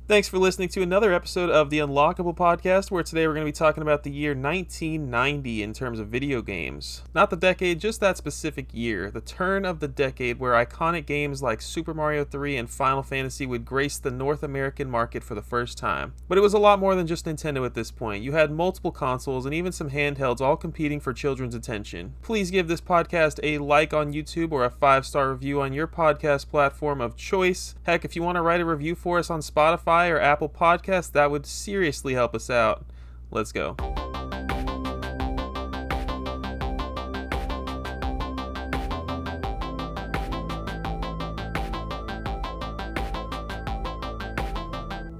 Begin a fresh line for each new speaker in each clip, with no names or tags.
Thanks for listening to another episode of the Unlockable podcast, where today we're going to be talking about the year 1990 in terms of video games. Not the decade, just that specific year. The turn of the decade where iconic games like Super Mario 3 and Final Fantasy would grace the North American market for the first time. But it was a lot more than just Nintendo at this point. You had multiple consoles and even some handhelds all competing for children's attention. Please give this podcast a like on YouTube or a 5-star review on your podcast platform of choice. Heck, if you want to write a review for us on Spotify or Apple Podcasts, that would seriously help us out. Let's go.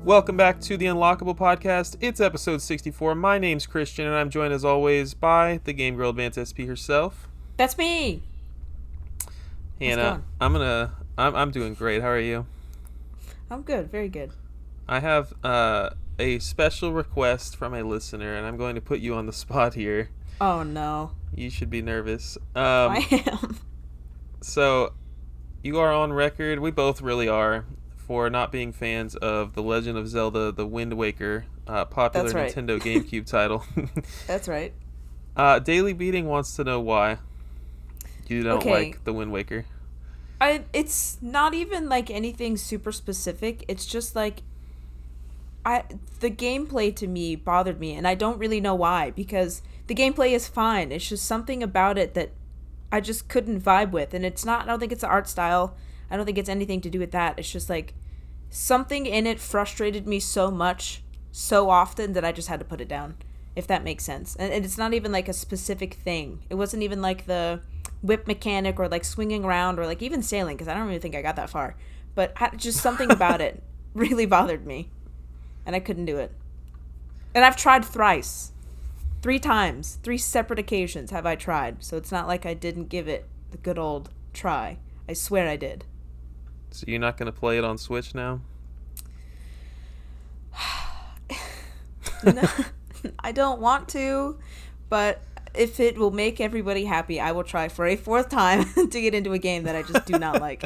Welcome back to the Unlockable podcast. It's episode 64. My name's Christian, and I'm joined as always by the Game Girl Advanced SP herself.
That's me.
Hannah, I'm doing great. How are you?
I'm good, very good.
I have a special request from a listener, and I'm going to put you on the spot here.
Oh no.
You should be nervous.
I am.
So, you are on record, we both really are, for not being fans of The Legend of Zelda: The Wind Waker, popular
That's right.
Nintendo GameCube title.
That's right.
Daily Beating wants to know why you don't like The Wind Waker.
It's not even like anything super specific. It's just like the gameplay to me bothered me, and I don't really know why, because the gameplay is fine. It's just something about it that I just couldn't vibe with, and it's not. I don't think it's the art style. I don't think it's anything to do with that. It's just like something in it frustrated me so much, so often, that I just had to put it down, if that makes sense. And it's not even like a specific thing. It wasn't even like the whip mechanic or like swinging around or like even sailing, because I don't really think I got that far. But just something about it really bothered me, and I couldn't do it. And I've tried thrice. 3 times. 3 separate occasions have I tried. So it's not like I didn't give it the good old try. I swear I did.
So you're not going to play it on Switch now?
No, I don't want to, but if it will make everybody happy, I will try for a 4th time to get into a game that I just do not like.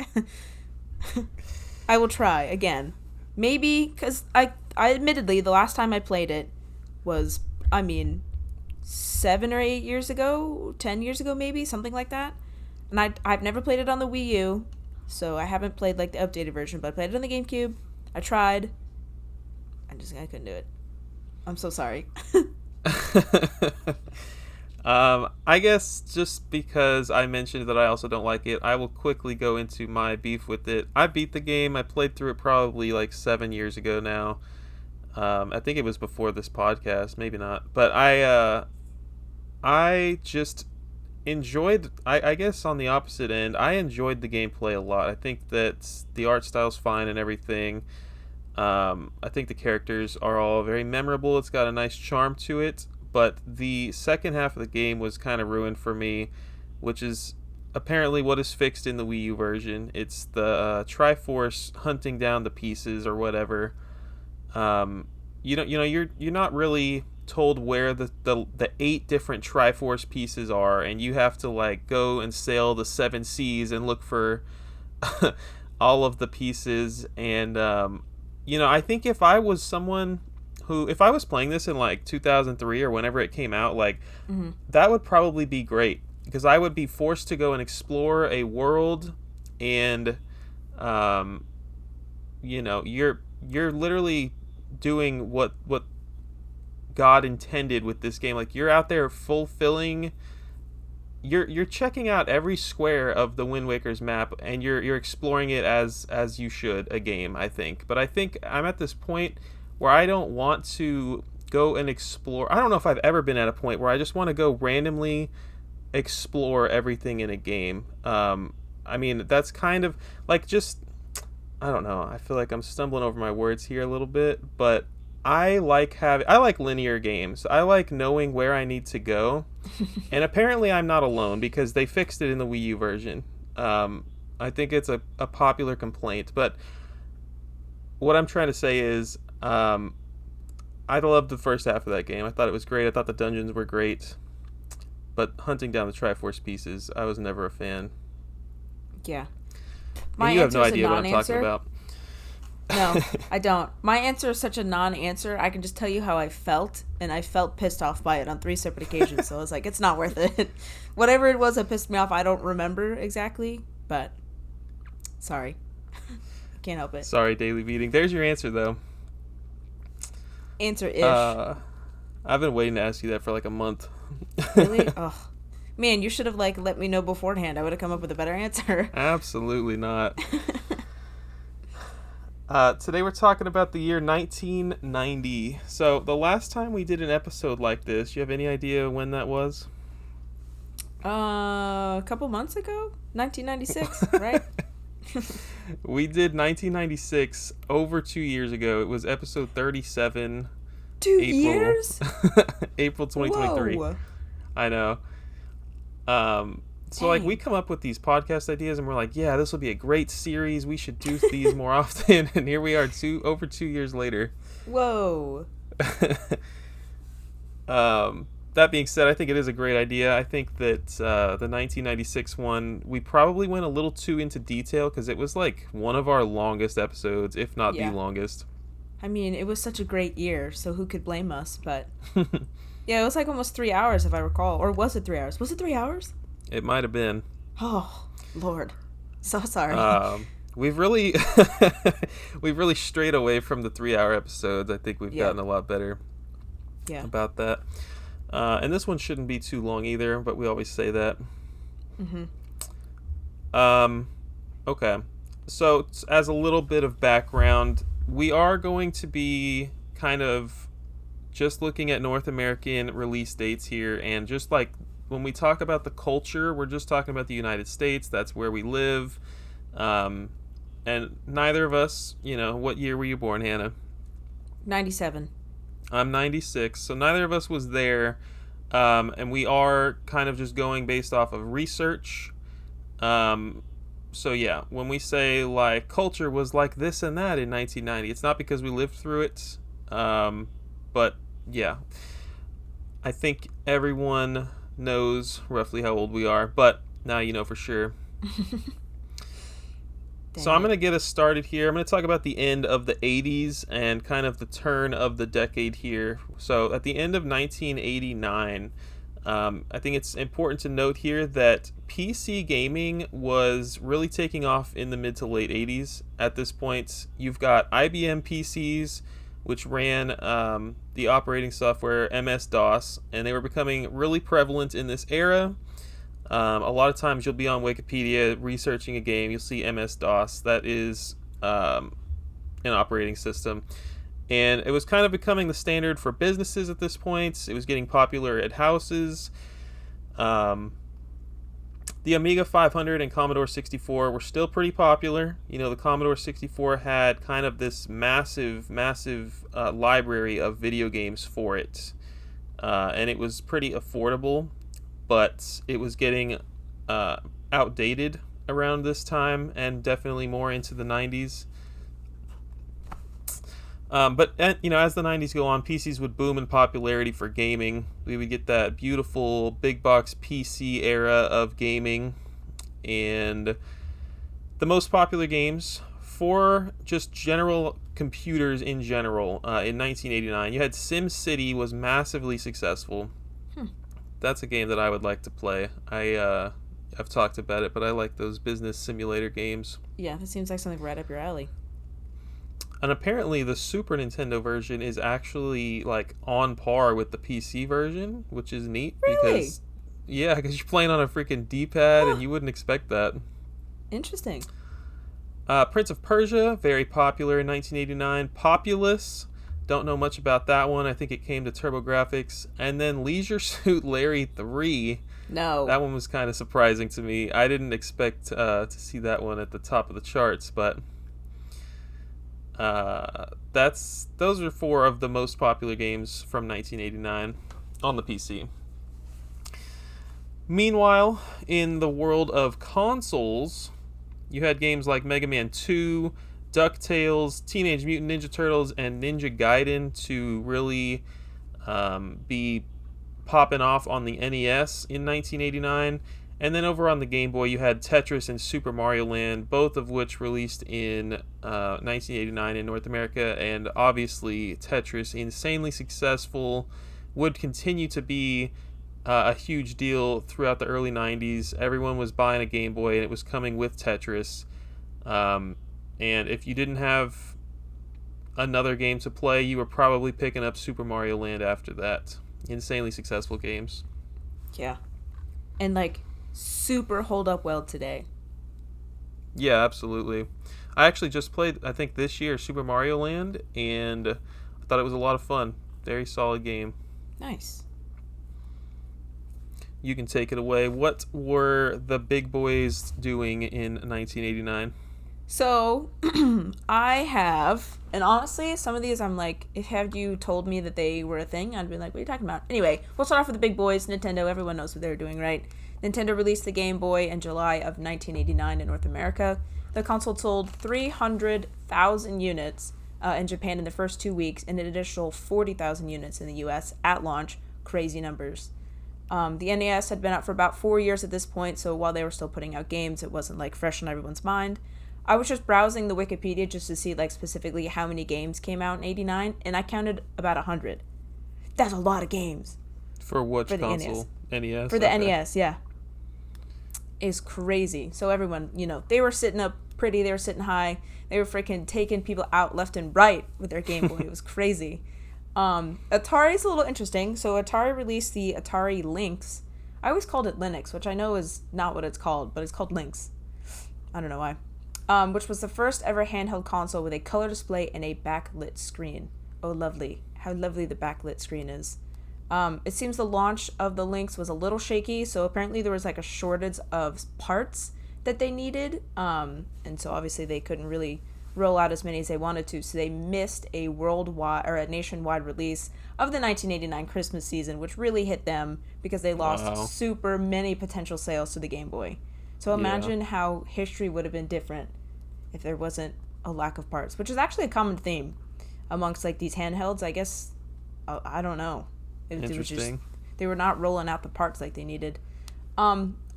I will try again. Maybe, because I admittedly, the last time I played it was, 7 or 8 years ago, 10 years ago maybe, something like that. And I've never played it on the Wii U, so I haven't played like the updated version, but I played it on the GameCube. I tried. I couldn't do it. I'm so sorry.
I guess just because I mentioned that I also don't like it, I will quickly go into my beef with it. I beat the game. I played through it probably like 7 years ago now. I think it was before this podcast, maybe not. But I just enjoyed, I guess on the opposite end, I enjoyed the gameplay a lot. I think that the art style's fine and everything. I think the characters are all very memorable. It's got a nice charm to it. But the second half of the game was kind of ruined for me, which is apparently what is fixed in the Wii U version. It's the Triforce hunting down the pieces or whatever. You're not really told where the 8 different Triforce pieces are, and you have to like go and sail the 7 seas and look for all of the pieces. And I think if I was someone if I was playing this in like 2003 or whenever it came out, like that would probably be great, because I would be forced to go and explore a world, and you're literally doing what God intended with this game. Like, you're out there fulfilling, you're checking out every square of the Wind Waker's map, and you're exploring it as you should a game, I think. But I think I'm at this point where I don't want to go and explore. I don't know if I've ever been at a point where I just want to go randomly explore everything in a game. That's kind of like, just, I don't know. I feel like I'm stumbling over my words here a little bit, but I like linear games. I like knowing where I need to go. And apparently I'm not alone, because they fixed it in the Wii U version. I think it's a popular complaint, but what I'm trying to say is, I loved the first half of that game. I thought it was great. I thought the dungeons were great. But hunting down the Triforce pieces, I was never a fan.
Yeah.
And you have no idea what I'm talking about.
No, I don't. My answer is such a non-answer. I can just tell you how I felt, and I felt pissed off by it on 3 separate occasions. So I was like, it's not worth it. Whatever it was that pissed me off, I don't remember exactly, but sorry. Can't help it.
Sorry, Daily Beating. There's your answer, though.
Answer-ish.
I've been waiting to ask you that for like a month.
Really? Ugh. Man, you should have like let me know beforehand. I would have come up with a better answer.
Absolutely not. Today we're talking about the year 1990. So the last time we did an episode like this, you have any idea when that was?
A couple months ago? 1996, right?
We did 1996 over 2 years ago. It was episode 37.
2 years?
April 2023.
Whoa.
I know. So like we come up with these podcast ideas and we're like, yeah, this will be a great series. We should do these more often. And here we are over 2 years later.
Whoa.
That being said, I think it is a great idea. I think that the 1996 one, we probably went a little too into detail because it was like one of our longest episodes, if not the longest.
I mean, it was such a great year, so who could blame us? But yeah, it was like almost 3 hours, if I recall. Or was it 3 hours? Was it 3 hours?
It might have been.
Oh, Lord. So sorry.
We've really strayed away from the 3 hour episodes. I think we've gotten a lot better about that. And this one shouldn't be too long either, but we always say that.
Mm-hmm.
Okay. So as a little bit of background, we are going to be kind of just looking at North American release dates here, and just like when we talk about the culture, we're just talking about the United States. That's where we live. And neither of us, what year were you born, Hannah?
97.
I'm 96, so neither of us was there, and we are kind of just going based off of research. So yeah, when we say like culture was like this and that in 1990, it's not because we lived through it, but yeah, I think everyone knows roughly how old we are, but now you know for sure. So I'm going to get us started here. I'm going to talk about the end of the 80s and kind of the turn of the decade here. So at the end of 1989, I think it's important to note here that PC gaming was really taking off in the mid to late 80s. At this point, you've got IBM PCs, which ran the operating software MS-DOS, and they were becoming really prevalent in this era. A lot of times you'll be on Wikipedia researching a game, you'll see MS-DOS. That is an operating system. And it was kind of becoming the standard for businesses at this point. It was getting popular at houses. The Amiga 500 and Commodore 64 were still pretty popular. The Commodore 64 had kind of this massive library of video games for it. And it was pretty affordable, but it was getting outdated around this time, and definitely more into the 90s. But as the 90s go on, PCs would boom in popularity for gaming. We would get that beautiful big box PC era of gaming, and the most popular games for just general computers in general in 1989. You had SimCity was massively successful. That's a game that I would like to play. I've talked about it, but I like those business simulator games.
Yeah, that seems like something right up your alley.
And apparently the Super Nintendo version is actually like on par with the PC version, which is neat.
Really?
Because you're playing on a freaking D-pad, and you wouldn't expect that.
Interesting.
Prince of Persia, very popular in 1989. Populous, don't know much about that one. I think it came to TurboGrafx. And then Leisure Suit Larry 3.
No.
That one was kind of surprising to me. I didn't expect to see that one at the top of the charts, but those are 4 of the most popular games from 1989 on the PC. Meanwhile, in the world of consoles, you had games like Mega Man 2, DuckTales, Teenage Mutant Ninja Turtles, and Ninja Gaiden to really be popping off on the NES in 1989. And then over on the Game Boy, you had Tetris and Super Mario Land, both of which released in 1989 in North America. And obviously, Tetris, insanely successful, would continue to be a huge deal throughout the early 90s. Everyone was buying a Game Boy, and it was coming with Tetris. Um, and if you didn't have another game to play, you were probably picking up Super Mario Land after that. Insanely successful games.
Yeah. And like super hold up well today.
Yeah, absolutely. I actually just played, I think this year, Super Mario Land, and I thought it was a lot of fun. Very solid game.
Nice.
You can take it away. What were the big boys doing in 1989?
So, I have, and honestly, some of these I'm like, if had you told me that they were a thing, I'd be like, what are you talking about? Anyway, we'll start off with the big boys. Nintendo, everyone knows what they were doing, right? Nintendo released the Game Boy in July of 1989 in North America. The console sold 300,000 units in Japan in the first 2 weeks, and an additional 40,000 units in the US at launch. Crazy numbers. The NES had been out for about 4 years at this point, so while they were still putting out games, it wasn't like fresh on everyone's mind. I was just browsing the Wikipedia just to see like specifically how many games came out in '89, and I counted about 100. That's a lot of games
For which
for the
console?
NES.
NES?
For the
Okay.
NES, yeah, is crazy. So everyone, they were sitting up pretty, they were sitting high, they were freaking taking people out left and right with their Game Boy. It was crazy. Atari's a little interesting. So Atari released the Atari Lynx. I always called it Linux, which I know is not what it's called, but it's called Lynx. I don't know why. Which was the first ever handheld console with a color display and a backlit screen. Oh, lovely. How lovely the backlit screen is. It seems the launch of the Lynx was a little shaky, so apparently there was like a shortage of parts that they needed. And so obviously they couldn't really roll out as many as they wanted to, so they missed a worldwide or a nationwide release of the 1989 Christmas season, which really hit them because they lost
Wow.
super many potential sales to the Game Boy. So imagine how history would have been different if there wasn't a lack of parts, which is actually a common theme amongst like these handhelds. I guess I don't know. It was just
Interesting.
they were not rolling out the parts like they needed.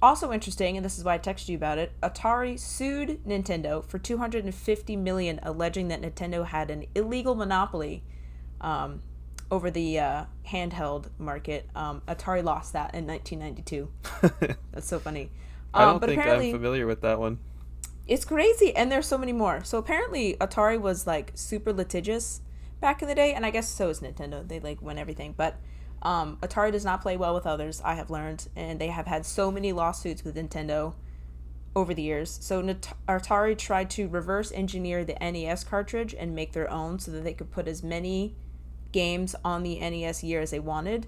Also interesting, and this is why I texted you about it. Atari sued Nintendo for $250 million, alleging that Nintendo had an illegal monopoly over the handheld market. Atari lost that in 1992. That's so funny.
I don't
But
think
apparently,
I'm familiar with that one.
it's crazy, and there's so many more. So apparently, Atari was like super litigious back in the day, and I guess so is Nintendo. They like win everything, but Atari does not play well with others. I have learned, and they have had so many lawsuits with Nintendo over the years. So Atari tried to reverse engineer the NES cartridge and make their own, so that they could put as many games on the NES year as they wanted.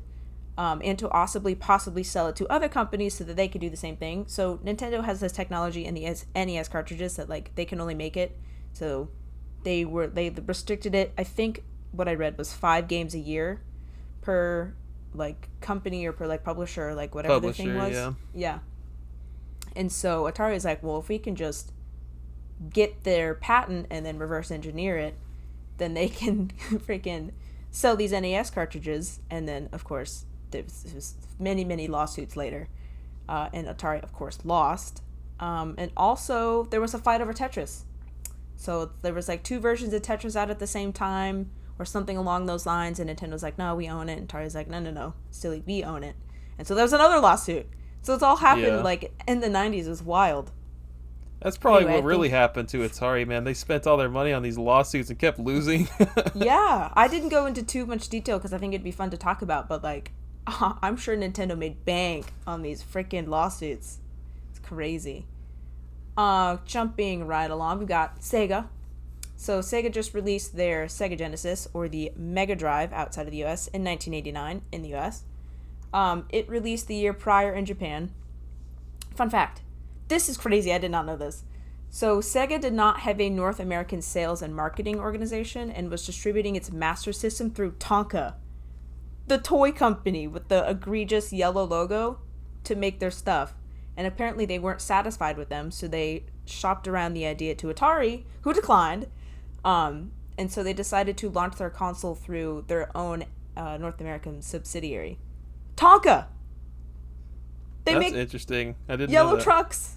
And to possibly sell it to other companies so that they could do the same thing. So Nintendo has this technology in the NES cartridges that like they can only make it. So they restricted it. I think what I read was 5 games a year per like company or per like publisher or like whatever the thing was.
Yeah.
Yeah. And so Atari is like, well, if we can just get their patent and then reverse engineer it, then they can freaking sell these NES cartridges. And then of course there was many lawsuits later, and Atari of course lost, and also there was a fight over Tetris. So there was like 2 versions of Tetris out at the same time or something along those lines, and Nintendo's like, no, we own it, and Atari's like, no, still we own it. And so there was another lawsuit. So it's all happened like in the 90s. It was wild.
That's probably
Anyway,
what really happened to Atari, man. They spent all their money on these lawsuits and kept losing.
Yeah, I didn't go into too much detail because I think it'd be fun to talk about, but like I'm sure Nintendo made bank on these freaking lawsuits. It's crazy. Jumping right along, we've got Sega. So Sega just released their Sega Genesis, or the Mega Drive, outside of the US in 1989 in the US. It released the year prior in Japan. Fun fact. This is crazy. I did not know this. So Sega did not have a North American sales and marketing organization and was distributing its Master System through Tonka, the toy company with the egregious yellow logo, to make their stuff. And apparently they weren't satisfied with them, so they shopped around the idea to Atari, who declined. And so they decided to launch their console through their own North American subsidiary, Tonka. They
That's
make
interesting. I didn't know
yellow
that.
trucks.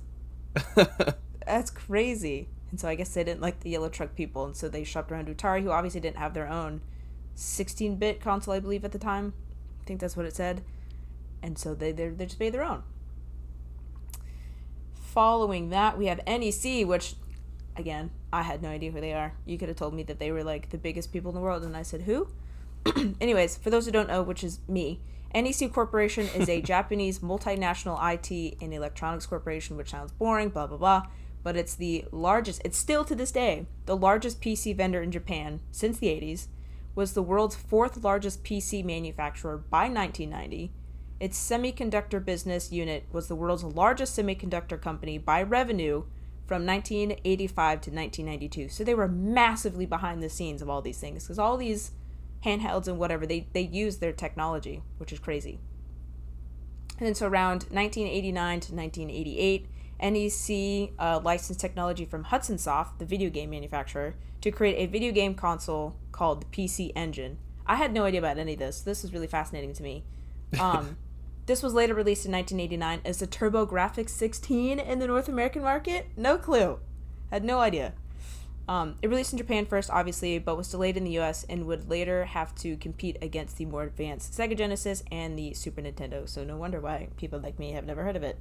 That's crazy. And so I guess they didn't like the yellow truck people, and so they shopped around to Atari, who obviously didn't have their own 16-bit console, I believe, at the time. I think that's what it said. And so they just made their own. Following that, we have NEC, which, again, I had no idea who they are. You could have told me that they were like the biggest people in the world, and I said, who? Anyways, for those who don't know, which is me, NEC Corporation is a Japanese multinational IT and electronics corporation, which sounds boring, blah, blah, blah. But it's the largest, it's still to this day, the largest PC vendor in Japan since the 80s, was the world's fourth largest PC manufacturer by 1990. Its semiconductor business unit was the world's largest semiconductor company by revenue from 1985 to 1992. So they were massively behind the scenes of all these things, because all these handhelds and whatever, they use their technology, which is crazy. And then so around 1989 to 1988, NEC licensed technology from Hudson Soft, the video game manufacturer, to create a video game console called the PC Engine. I had no idea about any of this. This is really fascinating to me. This was later released in 1989 as the TurboGrafx 16 in the North American market. No clue. Had no idea. It released in Japan first, obviously, but was delayed in the US and would later have to compete against the more advanced Sega Genesis and the Super Nintendo. So no wonder why people like me have never heard of it.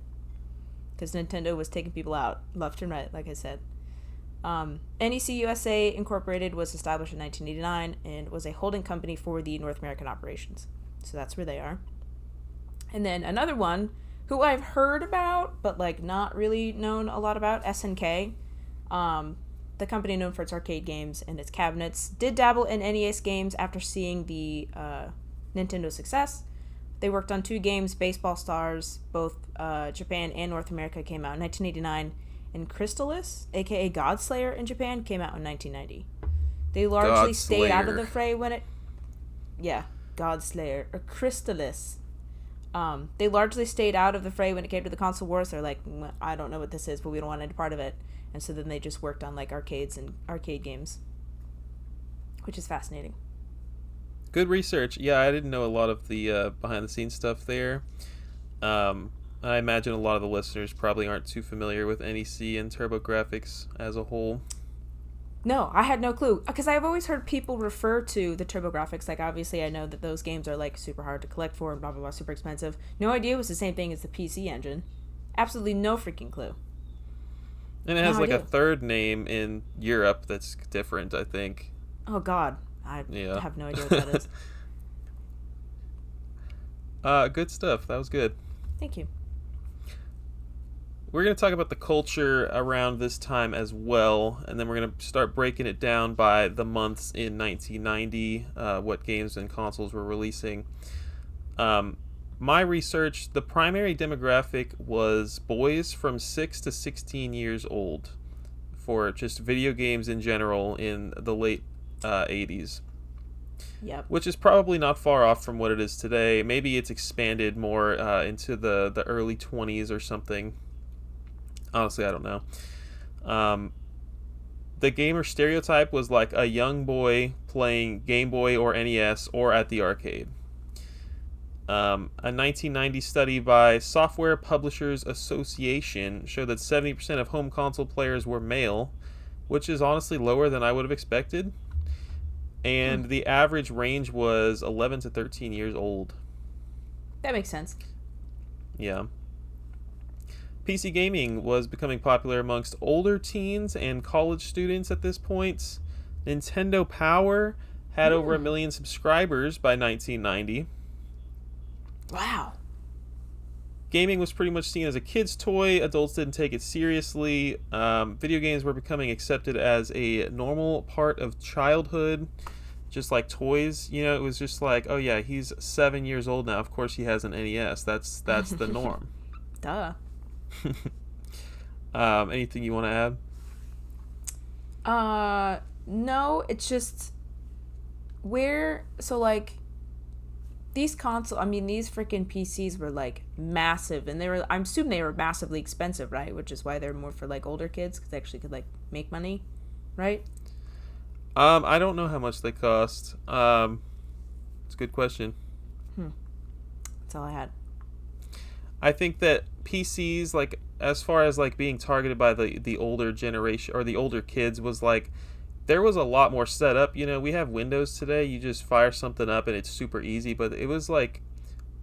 Because Nintendo was taking people out left and right, like I said. NEC USA Incorporated was established in 1989 and was a holding company for the North American operations. So that's where they are. And then another one who I've heard about, but like not really known a lot about, SNK. The company known for its arcade games and its cabinets, did dabble in NES games after seeing the Nintendo success. They worked on 2 games, Baseball Stars, both Japan and North America, came out in 1989, and Crystalis, aka Godslayer in Japan, came out in 1990. They largely stayed out of the fray when it... Yeah, Godslayer, or Crystalis. They largely stayed out of the fray when it came to the console wars. They're like, I don't know what this is, but we don't want any part of it. And so then they just worked on like arcades and arcade games, which is fascinating.
Good research. Yeah, I didn't know a lot of the behind the scenes stuff there. I imagine a lot of the listeners probably aren't too familiar with NEC and TurboGrafx as a whole.
No, I had no clue, because I've always heard people refer to the TurboGrafx, like obviously I know that those games are like super hard to collect for and blah blah blah, super expensive. No idea it was the same thing as the PC Engine. Absolutely no freaking clue.
And it has like a third name in Europe that's different, I think.
Oh God, I have no idea what that is.
Good stuff. That was good.
Thank you.
We're going to talk about the culture around this time as well, and then we're going to start breaking it down by the months in 1990, what games and consoles were releasing. My research, the primary demographic was boys from 6 to 16 years old for just video games in general in the late 80s.
Yep.
Which is probably not far off from what it is today. Maybe it's expanded more into the early 20s or something. Honestly, I don't know. The gamer stereotype was like a young boy playing Game Boy or NES or at the arcade. A 1990 study by Software Publishers Association showed that 70% of home console players were male, which is honestly lower than I would have expected. And the average range was 11 to 13 years old.
That makes sense.
Yeah. PC gaming was becoming popular amongst older teens and college students at this point. Nintendo Power had over 1 million subscribers by 1990.
Wow.
Gaming was pretty much seen as a kid's toy. Adults didn't take it seriously. Video games were becoming accepted as a normal part of childhood, just like toys. You know, it was just like, oh yeah, he's 7 years old now. Of course he has an NES. That's the norm.
Duh.
Anything you want to
add? No, it's just these these freaking PCs were like massive, and I'm assuming they were massively expensive, right? Which is why they're more for like older kids, because they actually could like make money, right?
I don't know how much they cost. It's a good question.
That's all I had.
I think that PCs, like as far as like being targeted by the older generation or the older kids, was like there was a lot more setup. You know, we have Windows today. You just fire something up and it's super easy. But it was like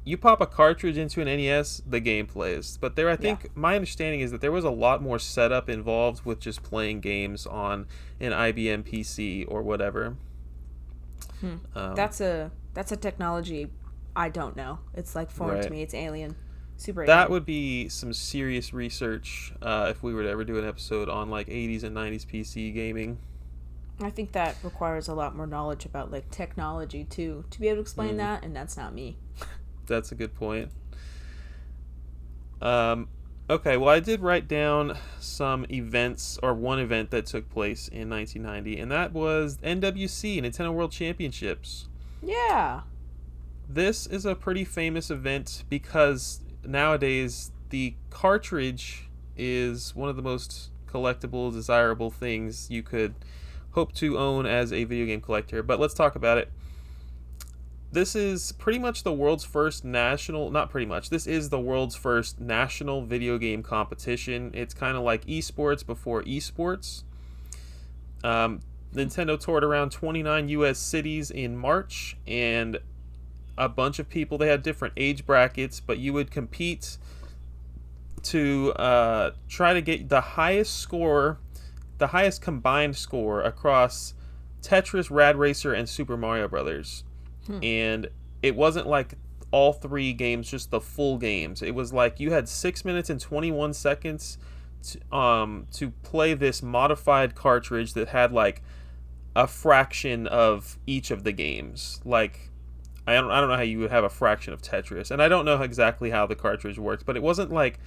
you pop a cartridge into an NES, the game plays. But there, I
Yeah.
think my understanding is that there was a lot more setup involved with just playing games on an IBM PC or whatever.
Hmm.
Um,
That's a technology I don't know. It's like foreign to
right.
me. It's alien. Super
That
alien.
would be some serious research if we were to ever do an episode on like 80s and 90s PC gaming.
I think that requires a lot more knowledge about like technology too to be able to explain
Mm,
that, and that's not me.
that's a good point. Um, okay, well, I did write down some events, or one event that took place in 1990, and that was NWC, Nintendo World Championships.
Yeah.
This is a pretty famous event because nowadays the cartridge is one of the most collectible, desirable things you could hope to own as a video game collector. But let's talk about it. This is pretty much the world's first national, not pretty much, this is the world's first national video game competition. It's kind of like esports before esports. Um, Nintendo toured around 29 US cities in March, and a bunch of people, they had different age brackets, but you would compete to try to get the highest score, the highest combined score across Tetris, Rad Racer, and Super Mario Brothers.
Hmm.
And it wasn't like all three games, just the full games. It was like you had 6 minutes and 21 seconds to play this modified cartridge that had like a fraction of each of the games. Like I don't know how you would have a fraction of Tetris, and I don't know exactly how the cartridge works, but it wasn't like,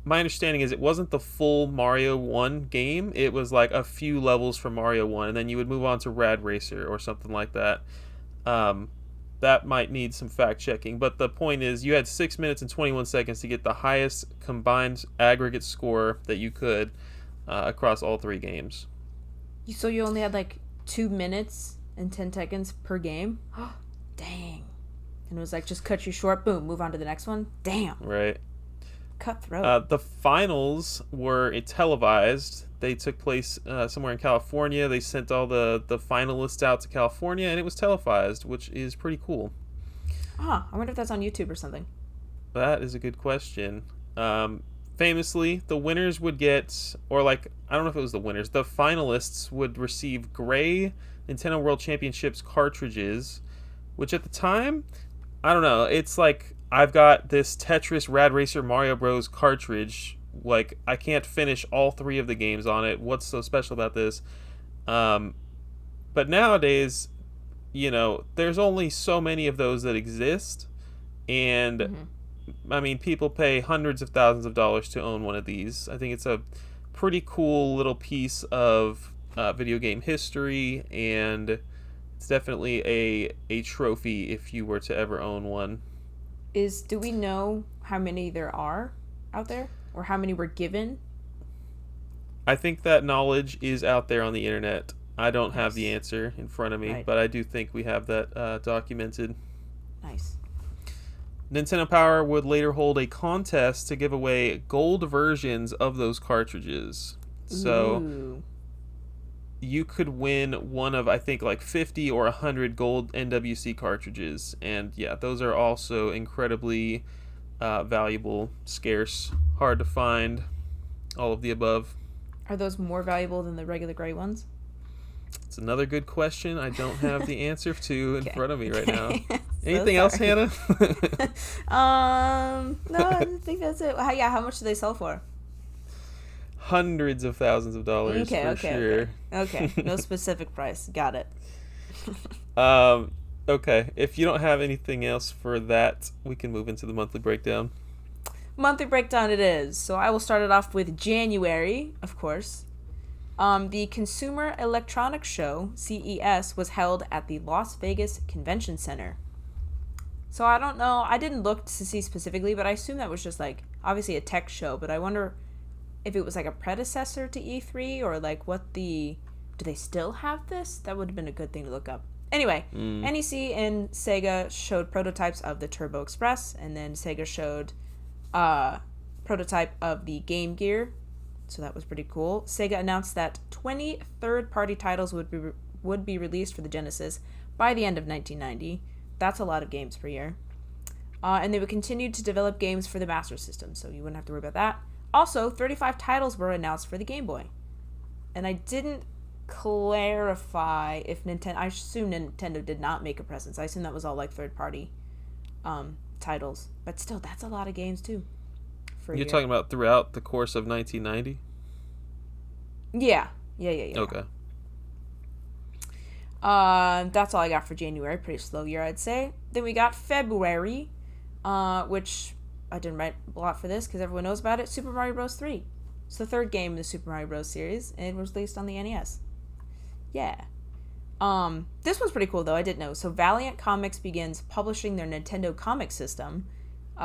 my understanding is it wasn't the full Mario 1 game. It was like a few levels from Mario 1, and then you would move on to Rad Racer or something like that. Um, that might need some fact checking, but the point is you had 6 minutes and 21 seconds to get the highest combined aggregate score that you could across all three games.
So you only had like 2 minutes and 10 seconds per game. Dang. And it was like just cut you short. Boom. Move on to the next one. Damn.
Right.
Cutthroat.
The finals were televised. They took place somewhere in California. They sent all the finalists out to California, and it was televised, which is pretty cool.
I wonder if that's on YouTube or something.
That is a good question. Famously, the winners would get, or like, I don't know if it was the winners, the finalists would receive gray Nintendo World Championships cartridges, which at the time, I don't know, it's like I've got this Tetris, Rad Racer, Mario Bros. Cartridge. Like, I can't finish all three of the games on it. What's so special about this? Um, but nowadays, you know, there's only so many of those that exist, and
Mm-hmm.
I mean, people pay hundreds of thousands of dollars to own one of these. I think it's a pretty cool little piece of video game history, and it's definitely a trophy if you were to ever own one.
Do we know how many there are out there, or how many were given?
I think that knowledge is out there on the internet. I don't have the
Nice.
answer in front of me,
Right.
but I do think we have that documented.
Nice.
Nintendo Power would later hold a contest to give away gold versions of those cartridges. So
Ooh.
you could win one of, I think, like 50 or 100 gold NWC cartridges. And yeah, those are also incredibly valuable, scarce, hard to find, all of the above.
Are those more valuable than the regular gray ones?
It's another good question I don't have the answer to in
Okay.
front of me right now.
Okay. So
Anything else,
sorry.
Hannah?
No, I think that's it. Yeah, how much do they sell for?
Hundreds of thousands of dollars
Okay,
for
okay,
sure.
okay. Okay, no specific price. Got it.
um, okay, if you don't have anything else for that, we can move into the monthly breakdown.
Monthly breakdown it is. So I will start it off with January, of course. The Consumer Electronics Show, CES, was held at the Las Vegas Convention Center. So I don't know. I didn't look to see specifically, but I assume that was just like obviously a tech show. But I wonder if it was like a predecessor to E3 or like what the. Do they still have this? That would have been a good thing to look up. Anyway, NEC and Sega showed prototypes of the Turbo Express, and then Sega showed uh, prototype of the Game Gear. So that was pretty cool. Sega announced that 20 third-party titles would be released for the Genesis by the end of 1990. That's a lot of games per year. And they would continue to develop games for the Master System, so you wouldn't have to worry about that. Also, 35 titles were announced for the Game Boy. And I didn't clarify if Nintendo... I assume Nintendo did not make a presence. I assume that was all like third-party titles. But still, that's a lot of games, too.
You're talking about throughout the course of 1990?
Yeah.
Okay.
That's all I got for January. Pretty slow year, I'd say. Then we got February, which I didn't write a lot for this because everyone knows about it. Super Mario Bros. 3. It's the third game in the Super Mario Bros. Series, and it was released on the NES. Yeah. This one's pretty cool, though. I didn't know. So Valiant Comics begins publishing their Nintendo Comic System.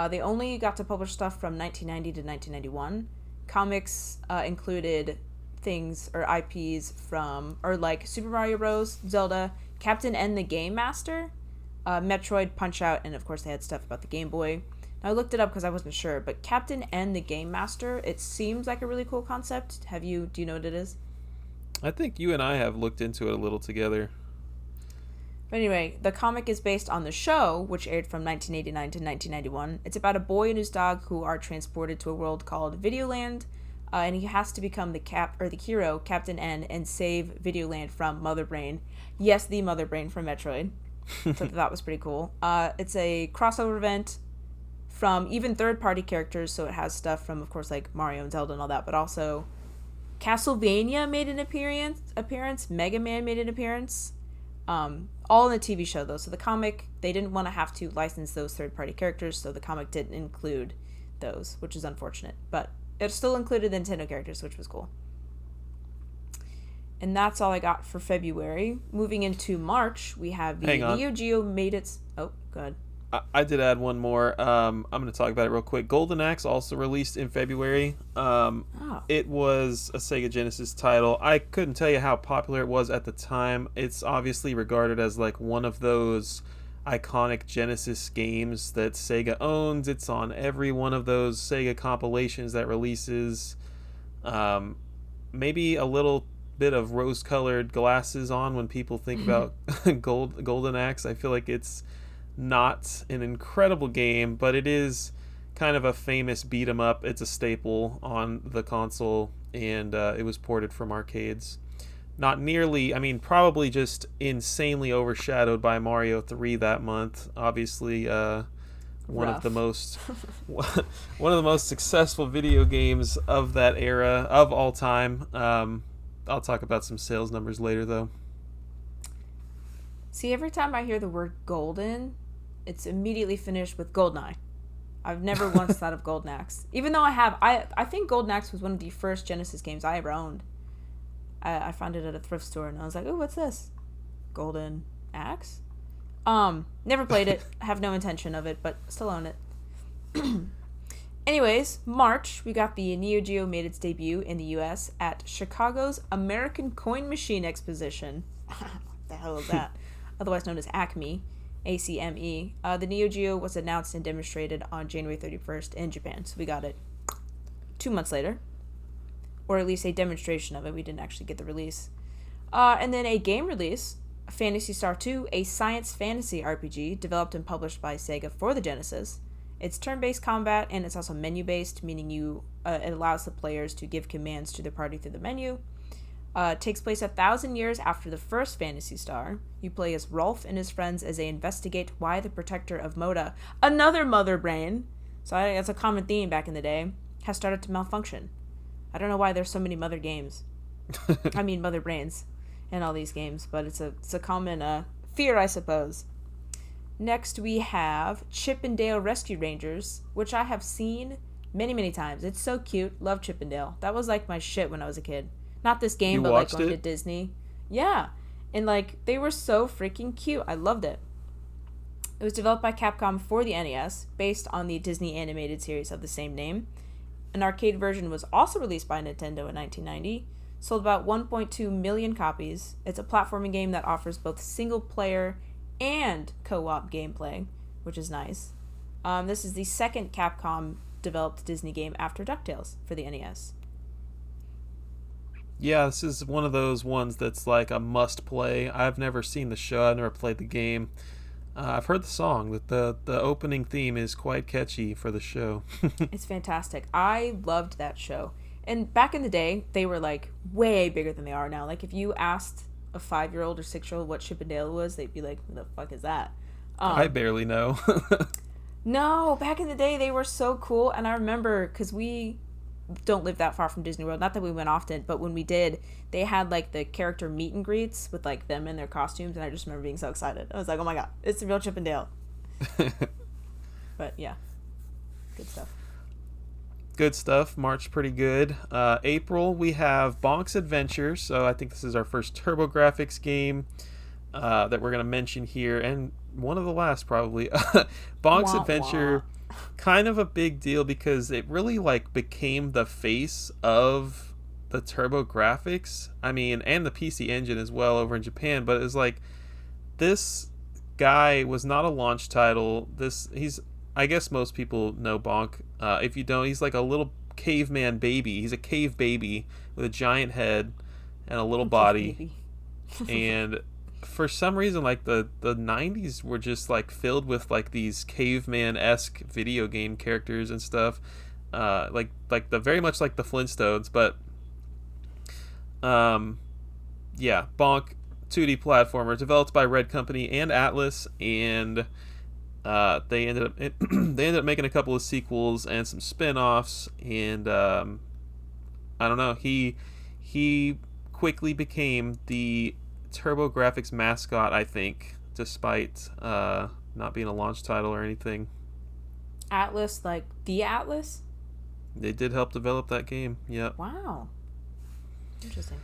They only got to publish stuff from 1990 to 1991. Comics included things or IPs from, or like Super Mario Bros., Zelda, Captain N the Game Master, Metroid, Punch-Out, and of course they had stuff about the Game Boy. Now, I looked it up because I wasn't sure, but Captain N the Game Master, it seems like a really cool concept. Do you know what it is?
I think you and I have looked into it a little together.
But anyway, the comic is based on the show, which aired from 1989 to 1991. It's about a boy and his dog who are transported to a world called Videoland, and he has to become the hero, Captain N, and save Videoland from Mother Brain. Yes, the Mother Brain from Metroid. So that was pretty cool. It's a crossover event from even third-party characters, so it has stuff from, of course, like Mario and Zelda and all that, but also Castlevania made an appearance, Mega Man made an appearance, all in the TV show, though. So the comic, they didn't want to have to license those third-party characters, so the comic didn't include those, which is unfortunate. But it still included the Nintendo characters, which was cool. And that's all I got for February. Moving into March, we have the Neo Geo made its... Oh, go ahead.
I did add one more. I'm going to talk about it real quick. Golden Axe also released in February. It was a Sega Genesis title. I couldn't tell you how popular it was at the time. It's obviously regarded as like one of those iconic Genesis games that Sega owns. It's on every one of those Sega compilations that releases. Maybe a little bit of rose-colored glasses on when people think about Golden Axe. I feel like it's not an incredible game, but it is kind of a famous beat 'em up. It's a staple on the console, and it was ported from arcades. Not nearly, I mean, probably just insanely overshadowed by Mario 3 that month. Obviously, one of the most successful video games of that era of all time. I'll talk about some sales numbers later, though.
See, every time I hear the word golden, it's immediately finished with Goldeneye. I've never once thought of Golden Axe. Even though I think Golden Axe was one of the first Genesis games I ever owned. I found it at a thrift store and I was like, oh, what's this? Golden Axe? Never played it. Have no intention of it, but still own it. Anyways, March, we got the Neo Geo made its debut in the US at Chicago's American Coin Machine Exposition. What the hell is that? Otherwise known as ACME. ACME. The Neo Geo was announced and demonstrated on January 31st in Japan, so we got it 2 months later. Or at least a demonstration of it. We didn't actually get the release. And then a game release, Phantasy Star 2, a science fantasy RPG developed and published by Sega for the Genesis. It's turn-based combat, and it's also menu-based, meaning it allows the players to give commands to their party through the menu. It takes place 1,000 years after the first Phantasy Star. You play as Rolf and his friends as they investigate why the protector of Moda, another Mother Brain, so that's a common theme back in the day, has started to malfunction. I don't know why there's so many Mother games. I mean Mother Brains in all these games, but it's a common fear, I suppose. Next, we have Chip and Dale Rescue Rangers, which I have seen many, many times. It's so cute. Love Chip and Dale. That was like my shit when I was a kid. Not this game, but like going to Disney. Yeah. And like, they were so freaking cute. I loved it. It was developed by Capcom for the NES, based on the Disney animated series of the same name. An arcade version was also released by Nintendo in 1990. Sold about 1.2 million copies. It's a platforming game that offers both single player and co-op gameplay, which is nice. This is the second Capcom developed Disney game after DuckTales for the NES.
Yeah, this is one of those ones that's like a must play. I've never seen the show, I've never played the game. I've heard the song. That the opening theme is quite catchy for the show.
It's fantastic. I loved that show. And back in the day, they were like way bigger than they are now. Like if you asked a 5-year-old or 6-year-old what Chip and Dale was, they'd be like, "Who the fuck is that?"
I barely know.
No, back in the day, they were so cool. And I remember because we don't live that far from Disney World. Not that we went often, but when we did, they had like the character meet and greets with like them in their costumes. And I just remember being so excited. I was like, oh my God, it's the real Chip and Dale. But yeah, good stuff.
Good stuff. March pretty good. April, we have Bonk's Adventure. So I think this is our first TurboGrafx game that we're going to mention here. And one of the last, probably. Bonk's
Wah,
Adventure,
wah.
kind of a big deal because it really like became the face of the TurboGrafx. I mean, and the PC Engine as well over in Japan. But it's like this guy was not a launch title. I guess most people know Bonk. If you don't, he's like a little caveman baby. He's a cave baby with a giant head and a little body. And for some reason, like the 90s were just like filled with like these caveman-esque video game characters and stuff. Like the very much like the Flintstones, but yeah, Bonk 2D platformer developed by Red Company and Atlas, and they ended up making a couple of sequels and some spin-offs, and I don't know, he quickly became the TurboGrafx mascot, I think, despite not being a launch title or anything.
Atlas, like the Atlas?
They did help develop that game. Yep.
Wow. Interesting.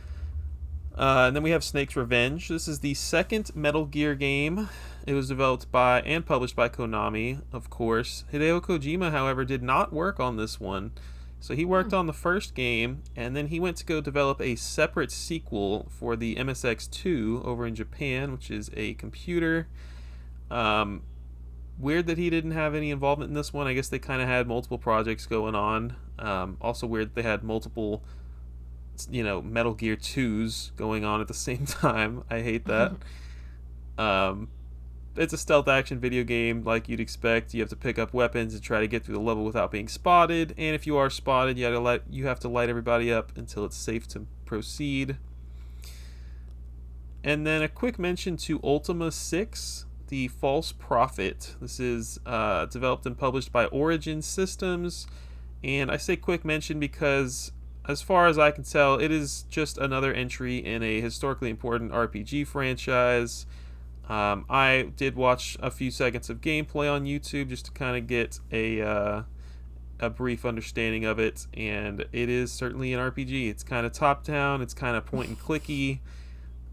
And then we have Snake's Revenge. This is the second Metal Gear game. It was developed by and published by Konami, of course. Hideo Kojima, however, did not work on this one. So he worked on the first game, and then he went to go develop a separate sequel for the MSX2 over in Japan, which is a computer. Weird that he didn't have any involvement in this one. I guess they kind of had multiple projects going on. Also weird that they had multiple, Metal Gear 2s going on at the same time. I hate that. It's a stealth action video game like you'd expect. You have to pick up weapons and try to get through the level without being spotted. And if you are spotted, you have to light everybody up until it's safe to proceed. And then a quick mention to Ultima 6, The False Prophet. This is developed and published by Origin Systems. And I say quick mention because, as far as I can tell, it is just another entry in a historically important RPG franchise. I did watch a few seconds of gameplay on YouTube just to kind of get a brief understanding of it, and it is certainly an RPG. It's kind of top-down. It's kind of point-and-clicky.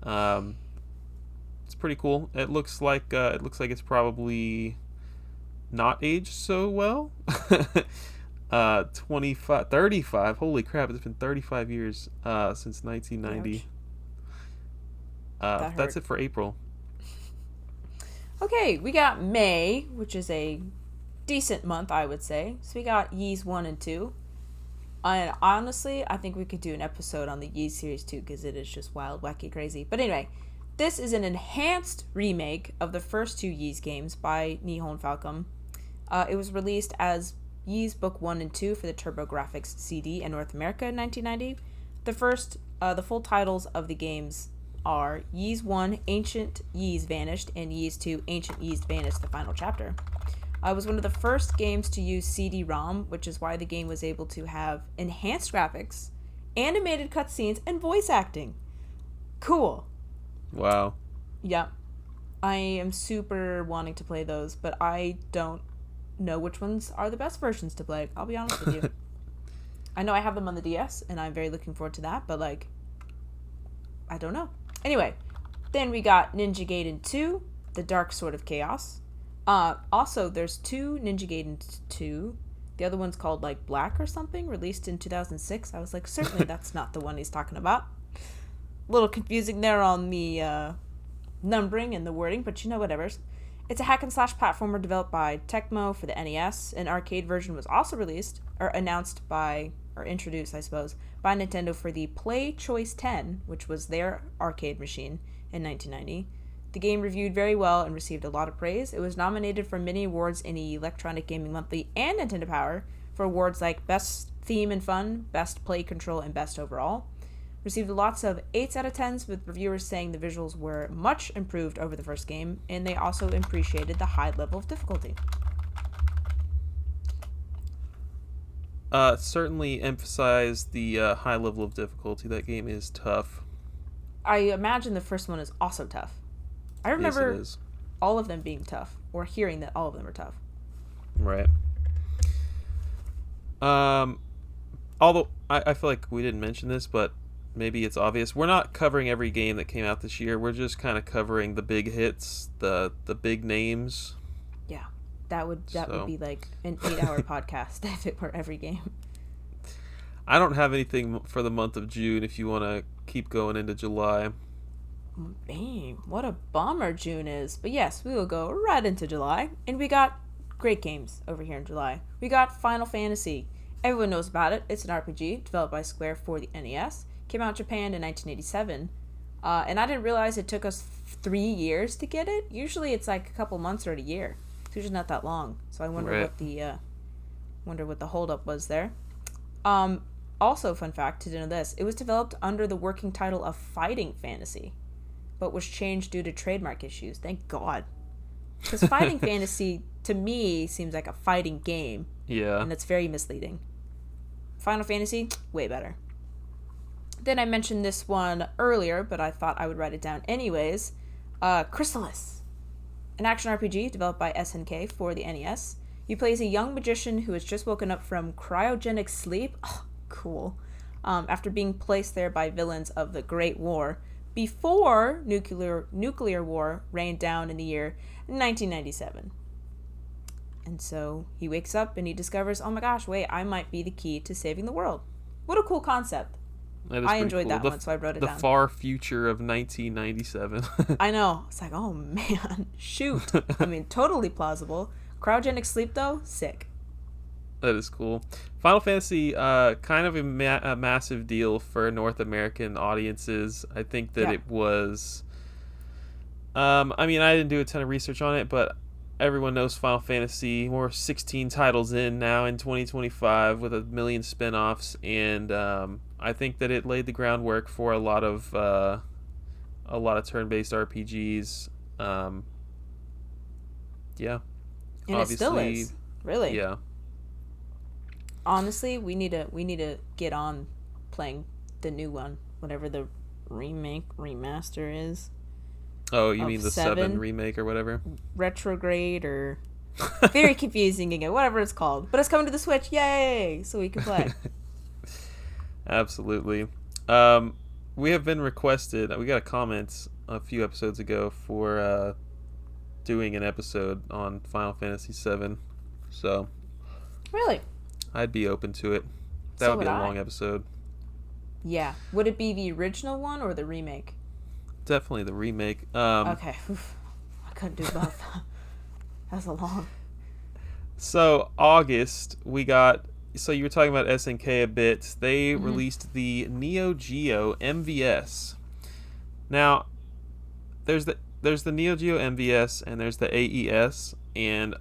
It's pretty cool. It looks like it's probably not aged so well. 35. Holy crap! It's been 35 years since 1990. That's it for April.
Okay, we got May, which is a decent month, I would say. So we got Ys 1 and 2. And honestly, I think we could do an episode on the Ys series too, because it is just wild, wacky, crazy. But anyway, this is an enhanced remake of the first two Ys games by Nihon Falcom. It was released as Ys Book 1 and 2 for the TurboGrafx CD in North America in 1990. The full titles of the games are Ys 1, Ancient Ys Vanished, and Ys 2, Ancient Ys Vanished, the final chapter. It was one of the first games to use CD-ROM, which is why the game was able to have enhanced graphics, animated cutscenes, and voice acting. Cool.
Wow.
Yeah. I am super wanting to play those, but I don't know which ones are the best versions to play. I'll be honest with you. I know I have them on the DS, and I'm very looking forward to that, but, I don't know. Anyway, then we got Ninja Gaiden 2, The Dark Sword of Chaos. Also, there's two Ninja Gaiden 2. The other one's called, Black or something, released in 2006. I was like, certainly that's not the one he's talking about. A little confusing there on the numbering and the wording, but whatever. It's a hack and slash platformer developed by Tecmo for the NES. An arcade version was also released, or announced by, or introduced, I suppose, by Nintendo for the Play Choice 10, which was their arcade machine in 1990. The game reviewed very well and received a lot of praise. It was nominated for many awards in Electronic Gaming Monthly and Nintendo Power for awards like Best Theme and Fun, Best Play Control, and Best Overall. Received lots of 8s out of 10s, with reviewers saying the visuals were much improved over the first game, and they also appreciated the high level of difficulty.
Certainly emphasize the high level of difficulty. That game is tough.
I imagine the first one is also tough. I remember
Yes, it is.
all of them being tough, or hearing that all of them are tough.
Right. Although I feel like we didn't mention this, but maybe it's obvious. We're not covering every game that came out this year. We're just kind of covering the big hits, the big names.
Yeah, that would be like an 8-hour podcast if it were every game.
I don't have anything for the month of June if you want to keep going into July.
Man, what a bummer June is. But yes, we will go right into July. And we got great games over here in July. We got Final Fantasy. Everyone knows about it. It's an RPG developed by Square for the NES. Came out in Japan in 1987. And I didn't realize it took us 3 years to get it. Usually it's like a couple months or a year. It's usually not that long. So I wonder what the holdup was there. Also, fun fact, to know this, it was developed under the working title of Fighting Fantasy, but was changed due to trademark issues. Thank God. Because Fighting Fantasy, to me, seems like a fighting game.
Yeah.
And it's very misleading. Final Fantasy, way better. Then I mentioned this one earlier, but I thought I would write it down anyways. Chrysalis, an action RPG developed by SNK for the NES. You play as a young magician who has just woken up from cryogenic sleep. Oh, cool. After being placed there by villains of the Great War before nuclear war rained down in the year 1997. And so he wakes up and he discovers, oh my gosh, wait, I might be the key to saving the world. What a cool concept. I enjoyed
cool.
that one, so I wrote it down.
The far future of 1997.
I know. It's like, oh man, shoot. I mean, totally plausible. Cryogenic sleep, though, sick.
That is cool. Final Fantasy, kind of a massive deal for North American audiences. I think that it was... I mean, I didn't do a ton of research on it, but everyone knows Final Fantasy. We're 16 titles in now in 2025 with a million spin-offs, and I think that it laid the groundwork for a lot of turn-based RPGs. Yeah.
And obviously, it still is. Really?
Yeah.
Honestly, we need to get on playing the new one, whatever the remaster is.
Oh, you mean the 7 remake or whatever?
Retrograde or very confusing again, whatever it's called. But it's coming to the Switch, yay! So we can play.
Absolutely. We have been requested. We got a comment a few episodes ago for doing an episode on Final Fantasy VII. So.
Really?
I'd be open to it. That would be a long episode.
Yeah. Would it be the original one or the remake?
Definitely the remake.
Okay. Oof. I couldn't do both. That's a long.
So August, we got. So you were talking about SNK a bit. They released the Neo Geo MVS. Now, there's the Neo Geo MVS and there's the AES, and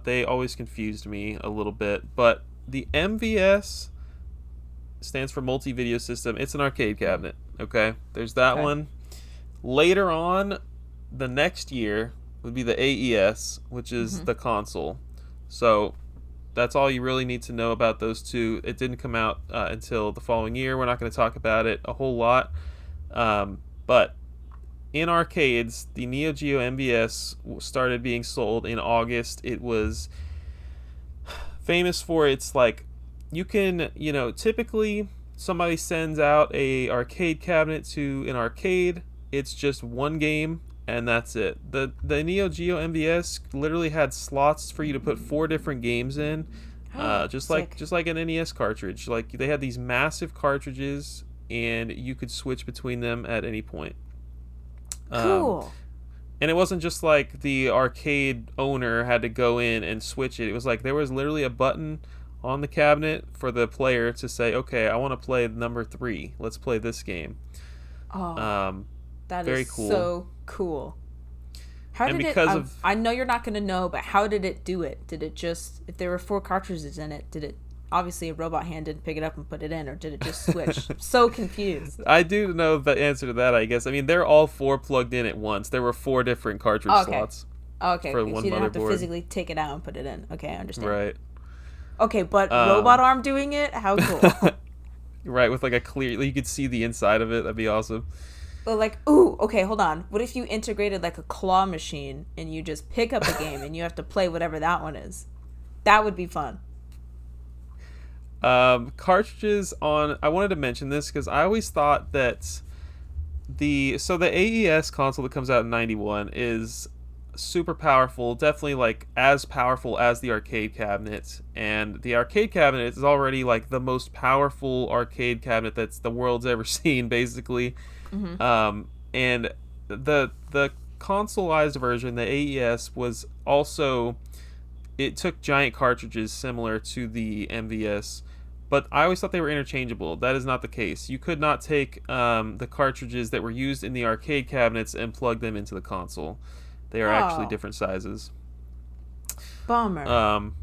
they always confused me a little bit. But the MVS stands for Multi Video System. It's an arcade cabinet. Okay, there's that one. Later on, the next year would be the AES, which is the console. So that's all you really need to know about those two. It didn't come out until the following year. We're not going to talk about it a whole lot. But in arcades, the Neo Geo MVS started being sold in August. It was famous for its, like, you can, typically somebody sends out a arcade cabinet to an arcade. It's just one game and that's it. The Neo Geo MVS literally had slots for you to put 4 different games in, just like an NES cartridge. Like, they had these massive cartridges and you could switch between them at any point.
Cool.
And it wasn't just like the arcade owner had to go in and switch it. It was like there was literally a button on the cabinet for the player to say, okay, I want to play number 3. Let's play this game.
Oh,
Um,
that is
very cool.
so cool. How
And
did it?
because of
I know you're not gonna know, but how did it do it? Did it just, if there were 4 cartridges in it, did it, obviously a robot hand didn't pick it up and put it in, or did it just switch? I'm so confused.
I do know the answer to that, I guess. I mean, they're all 4 plugged in at once. There were 4 different cartridge
Oh, okay.
slots
Oh, okay,
for
okay. So
one
you didn't have to
motherboard.
physically take it out and put it in. Okay, I understand.
Right.
Okay, but robot
Um,
arm doing it? How cool.
right, with like a clear, you could see the inside of it. That'd be awesome.
But like, ooh, okay, hold on. What if you integrated like a claw machine and you just pick up a game and you have to play whatever that one is? That would be fun.
Cartridges on. I wanted to mention this because I always thought that the AES console that comes out in '91 is super powerful, definitely like as powerful as the arcade cabinet, and the arcade cabinet is already like the most powerful arcade cabinet that's the world's ever seen, basically.
Mm-hmm.
And the consoleized version, the AES, was also, it took giant cartridges similar to the MVS, but I always thought they were interchangeable. That is not the case. You could not take the cartridges that were used in the arcade cabinets and plug them into the console. They are actually
Oh,
different sizes.
bummer.
Um,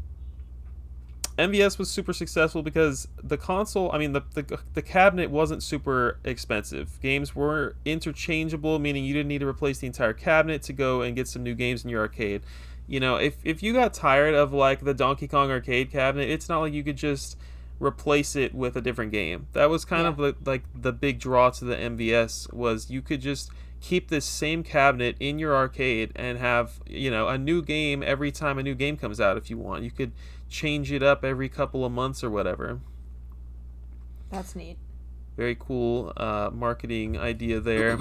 MVS was super successful because the console, I mean, the cabinet wasn't super expensive. Games were interchangeable, meaning you didn't need to replace the entire cabinet to go and get some new games in your arcade. You know, if you got tired of like the Donkey Kong arcade cabinet, it's not like you could just replace it with a different game. That was kind
Yeah.
of like the big draw to the MVS, was you could just keep this same cabinet in your arcade and have, you know, a new game every time a new game comes out if you want. You could change it up every couple of months or whatever.
That's neat.
Very cool marketing idea there.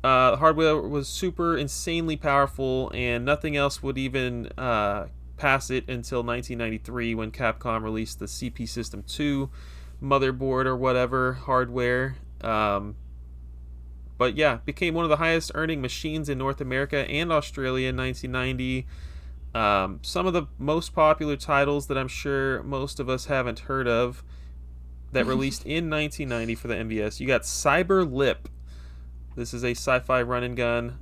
Hardware was super insanely powerful, and nothing else would even pass it until 1993 when Capcom released the CP System 2 motherboard or whatever hardware. But yeah, became one of the highest earning machines in North America and Australia in 1990. Some of the most popular titles that I'm sure most of us haven't heard of that released in 1990 for the MVS. You got Cyber Lip. This is a sci-fi run and gun.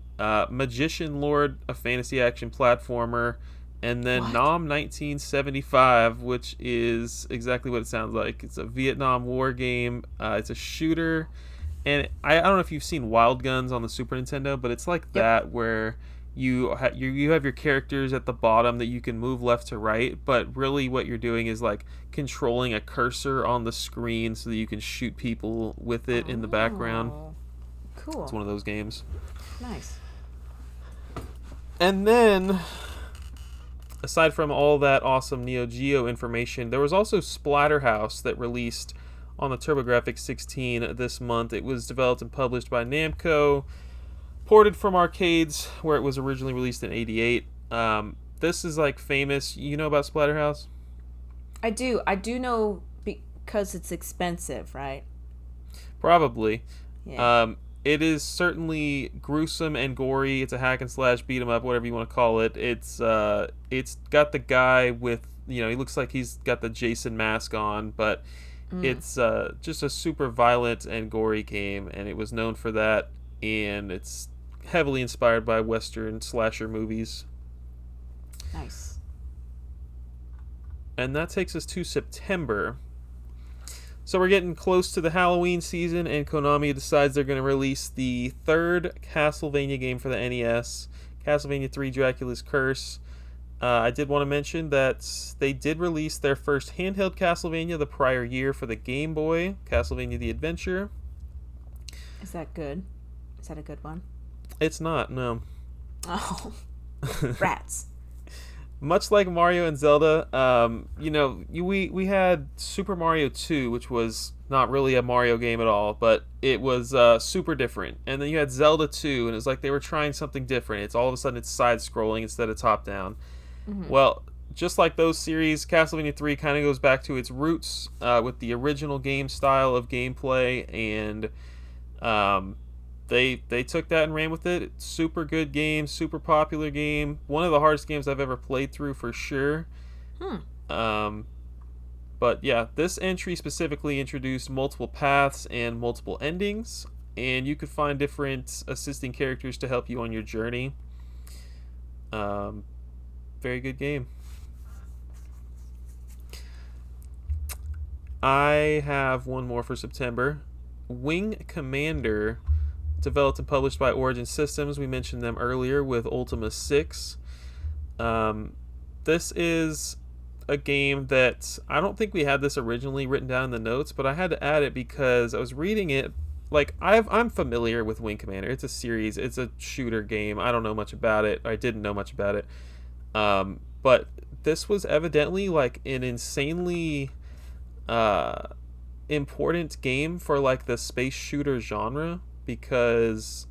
Magician Lord, a fantasy action platformer. And then
What?
Nam 1975, which is exactly what it sounds like. It's a Vietnam War game. It's a shooter. And I don't know if you've seen Wild Guns on the Super Nintendo, but it's like
Yep.
that, where you have your characters at the bottom that you can move left to right, but really what you're doing is like controlling a cursor on the screen so that you can shoot people with it in the background.
Oh,
It's
cool.
one of those games.
Nice.
And then, aside from all that awesome Neo Geo information, there was also Splatterhouse that released on the TurboGrafx 16 this month. It was developed and published by Namco, ported from arcades where it was originally released in '88. This is like famous. You know about Splatterhouse?
I do. I do know because it's expensive, right?
Probably.
Yeah.
It is certainly gruesome and gory. It's a hack and slash beat 'em up, whatever you want to call it. It's got the guy with, you know, he looks like he's got the Jason mask on, but
Mm,
it's just a super violent and gory game, and it was known for that. And it's heavily inspired by Western slasher movies.
nice.
And that takes us to September. So we're getting close to the Halloween season, and Konami decides they're going to release the third Castlevania game for the NES, Castlevania 3 Dracula's Curse. I did want to mention that they did release their first handheld Castlevania the prior year for the Game Boy, Castlevania The Adventure.
Is that good? Is that a good one?
It's not, no.
Oh, rats.
Much like Mario and Zelda, we had Super Mario 2, which was not really a Mario game at all, but it was super different. And then you had Zelda 2, and it's like they were trying something different. It's all of a sudden it's side-scrolling instead of top-down.
Hmm.
Well, just like those series, Castlevania 3 kind of goes back to its roots with the original game style of gameplay, and they took that and ran with it. It's super good game, super popular game. One of the hardest games I've ever played through for sure.
Hmm.
Um, but yeah, this entry specifically introduced multiple paths and multiple endings, and you could find different assisting characters to help you on your journey. Um, Very good game. I have one more for September. Wing Commander, developed and published by Origin Systems. We mentioned them earlier with Ultima 6. Um, this is a game that I don't think we had this originally written down in the notes, but I had to add it because I was reading it. Like I'm familiar with Wing Commander. It's a series. It's a shooter game. I don't know much about it. I didn't know much about it. But this was evidently like an insanely uh, important game for like the space shooter genre because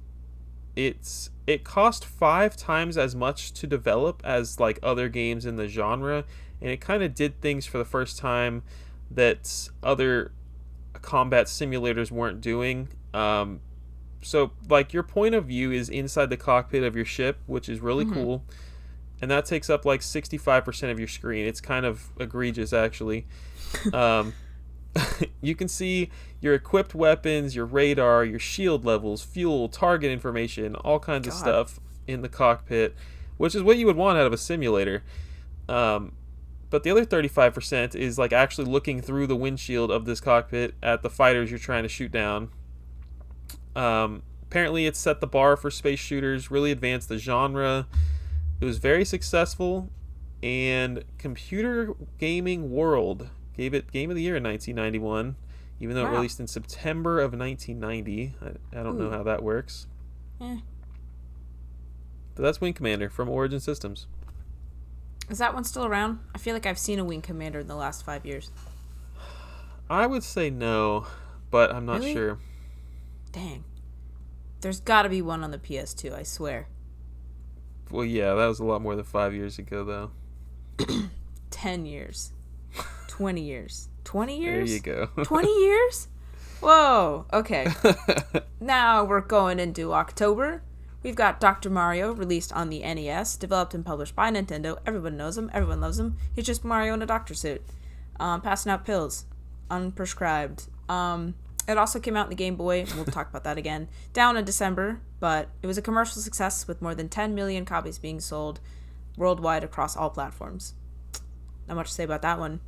it cost 5 times as much to develop as like other games in the genre, and it kind of did things for the first time that other combat simulators weren't doing. So like your point of view is inside the cockpit of your ship, which is really
Mm-hmm.
cool, and that takes up like 65% of your screen. It's kind of egregious actually. um, you can see your equipped weapons, your radar, your shield levels, fuel, target information, all kinds of
God.
stuff in the cockpit, which is what you would want out of a simulator. Um, but the other 35% is like actually looking through the windshield of this cockpit at the fighters you're trying to shoot down. Apparently, it set the bar for space shooters, really advanced the genre. It was very successful, and Computer Gaming World gave it Game of the Year in 1991, even though it
Wow.
released in September of 1990. I don't know
Ooh.
how that works.
Eh.
But that's Wing Commander from Origin Systems.
Is that one still around? I feel like I've seen a Wing Commander in the last 5 years.
I would say no, but I'm not
Really?
sure.
Dang. There's got to be one on the PS2, I swear.
Well, yeah, that was a lot more than 5 years ago, though.
10 years. 20 years. 20
There you
years?
go.
20 years? Whoa. Okay. Now we're going into October. We've got Dr. Mario, released on the NES, developed and published by Nintendo. Everyone knows him. Everyone loves him. He's just Mario in a doctor suit. Passing out pills. Unprescribed. It also came out in the Game Boy. We'll talk about that again. Down in December, but it was a commercial success with more than 10 million copies being sold worldwide across all platforms. Not much to say about that one.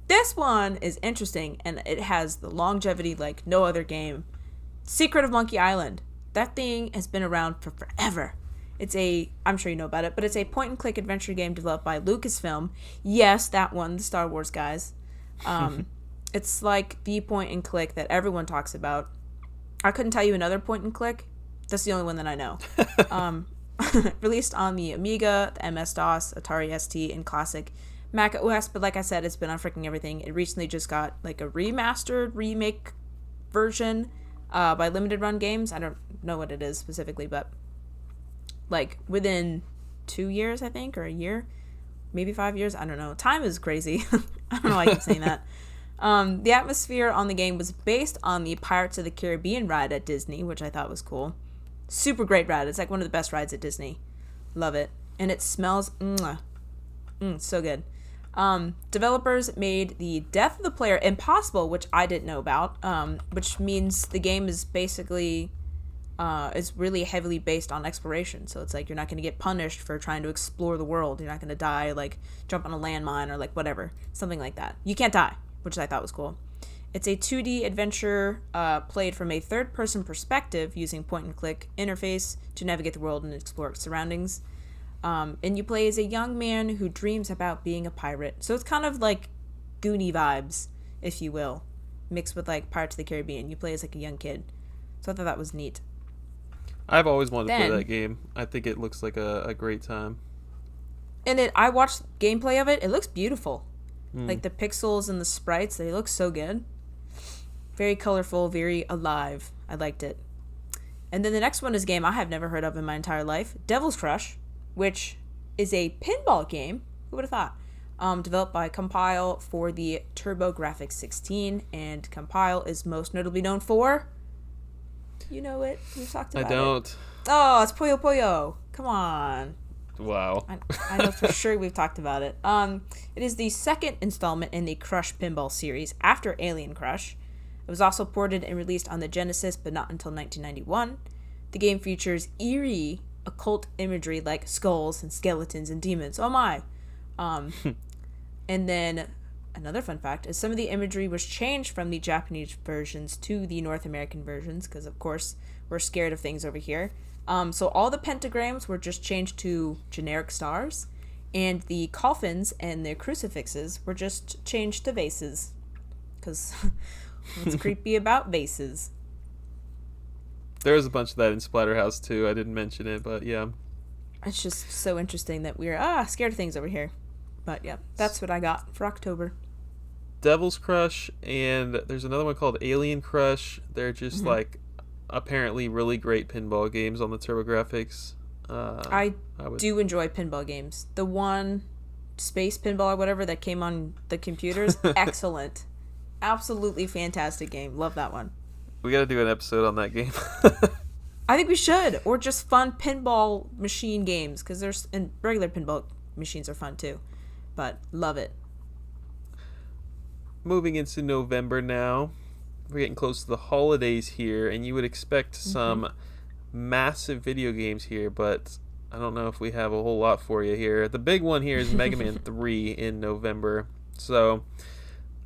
This one is interesting, and it has the longevity like no other game. Secret of Monkey Island. That thing has been around for forever. I'm sure you know about it, but it's a point-and-click adventure game developed by Lucasfilm. Yes, that one, the Star Wars guys. It's like the point-and-click that everyone talks about. I couldn't tell you another point-and-click. That's the only one that I know. Released on the Amiga, the MS-DOS, Atari ST, and Classic Mac OS, but like I said, it's been on freaking everything. It recently just got like a remastered remake version by Limited Run Games. I don't know what it is specifically, but like within 2 years, I think, or a year, maybe 5 years. I don't know. Time is crazy. I don't know why I keep saying that. The atmosphere on the game was based on the Pirates of the Caribbean ride at Disney, which I thought was cool. Super great ride. It's like one of the best rides at Disney. Love it. And it smells so good. Developers made the death of the player impossible, which I didn't know about, which means the game is basically is really heavily based on exploration. So it's like you're not going to get punished for trying to explore the world. You're not going to die, like jump on a landmine or like whatever, something like that. You can't die, which I thought was cool. It's a 2D adventure played from a third-person perspective using point-and-click interface to navigate the world and explore its surroundings. And you play as a young man who dreams about being a pirate. So it's kind of like Goonie vibes, if you will, mixed with like Pirates of the Caribbean. You play as like a young kid. So I thought that was neat.
I've always wanted to play
Then,
that game. I think it looks like a great time.
I watched gameplay of it. It looks beautiful.
Mm.
Like the pixels and the sprites, they look so good. Very colorful, very alive. I liked it. And then the next one is a game I have never heard of in my entire life, Devil's Crush, which is a pinball game. Who would have thought? Developed by Compile for the TurboGrafx 16, and Compile is most notably known for You know it. We've talked
I
about it.
don't.
Oh, it's Puyo Puyo. Come on.
Wow.
I know for sure we've talked about it. It is the second installment in the Crush Pinball series after Alien Crush. It was also ported and released on the Genesis, but not until 1991. The game features eerie occult imagery like skulls and skeletons and demons. Oh my! And then another fun fact is some of the imagery was changed from the Japanese versions to the North American versions because, of course, we're scared of things over here. So all the pentagrams were just changed to generic stars, and the coffins and the crucifixes were just changed to vases. Because what's creepy about vases?
There was a bunch of that in Splatterhouse too. I didn't mention it, but yeah.
It's just so interesting that we're scared of things over here. But yeah, that's what I got for October.
Devil's Crush, and there's another one called Alien Crush. They're just like apparently really great pinball games on the TurboGrafx.
I do enjoy pinball games. The one Space Pinball or whatever that came on the computers, excellent. Absolutely fantastic game. Love that one.
We got to do an episode on that game.
I think we should, or just fun pinball machine games, because there's and regular pinball machines are fun too. But love it.
Moving into November now. We're getting close to the holidays here, and you would expect some massive video games here, but I don't know if we have a whole lot for you here. The big one here is Mega Man 3 in November. So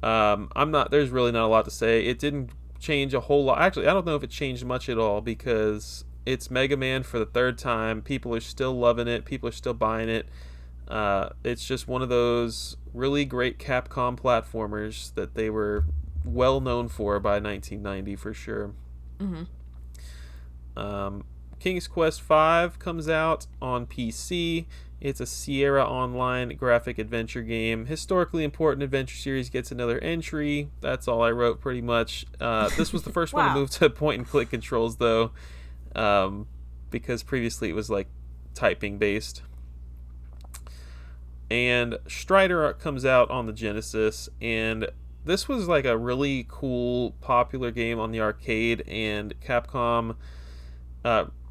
there's really not a lot to say. It didn't change a whole lot. Actually, I don't know if it changed much at all because it's Mega Man for the third time. People are still loving it. People are still buying it. It's just one of those really great Capcom platformers that they were well known for by 1990 for sure. King's Quest V comes out on PC. It's a Sierra Online graphic adventure game. Historically important adventure series gets another entry. That's all I wrote pretty much. This was the first one to move to point and click controls though, because previously it was like typing based. And Strider comes out on the Genesis, and this was like a really cool, popular game on the arcade, and Capcom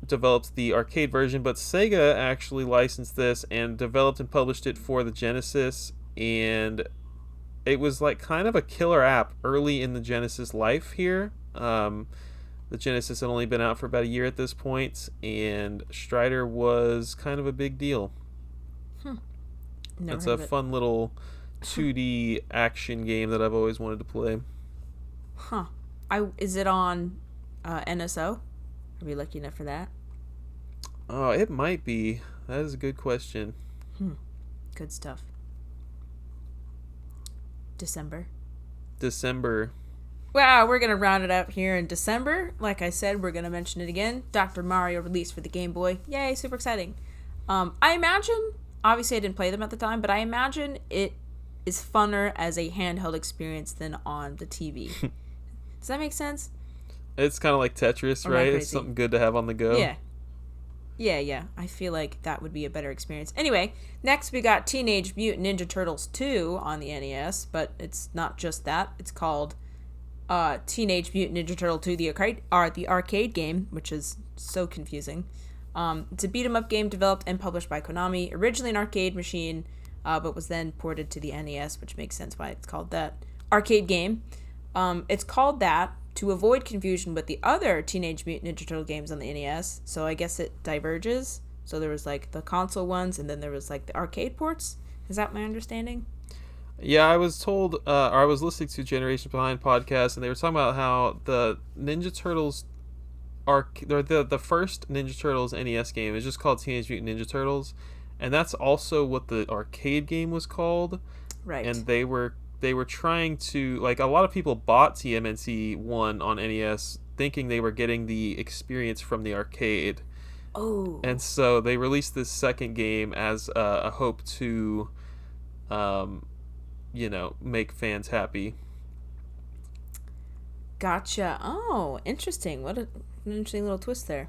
developed the arcade version, but Sega actually licensed this and developed and published it for the Genesis, and it was like kind of a killer app early in the Genesis life here. The Genesis had only been out for about a year at this point, and Strider was kind of a big deal. It's a fun little 2D action game that I've always wanted to play.
Is it on NSO? Are we lucky enough for that?
Oh, it might be. That is a good question.
Good stuff. December. Wow, we're going to round it out here in December. Like I said, we're going to mention it again. Dr. Mario released for the Game Boy. Yay, super exciting. I imagine, obviously I didn't play them at the time, but I imagine it is funner as a handheld experience than on the TV. Does that make sense?
It's kind of like Tetris, right? It's something good to have on the go.
Yeah. I feel like that would be a better experience. Anyway, next we got Teenage Mutant Ninja Turtles 2 on the NES, but it's not just that. It's called Teenage Mutant Ninja Turtle 2, the arcade game, which is so confusing. It's a beat-em-up game developed and published by Konami, originally an arcade machine, but was then ported to the NES, which makes sense why it's called that. Arcade game. It's called that to avoid confusion with the other Teenage Mutant Ninja Turtle games on the NES, so I guess it diverges. So there was like the console ones, and then there was like the arcade ports. Is that my understanding?
Yeah, I was told, or I was listening to Generation Behind podcast, and they were talking about how the Ninja Turtles the first Ninja Turtles NES game is just called Teenage Mutant Ninja Turtles, and that's also what the arcade game was called.
Right.
And they were trying to, like, a lot of people bought TMNT 1 on NES thinking they were getting the experience from the arcade.
Oh.
And so they released this second game as a hope to make fans happy.
Gotcha. Oh, interesting. What an interesting little twist there.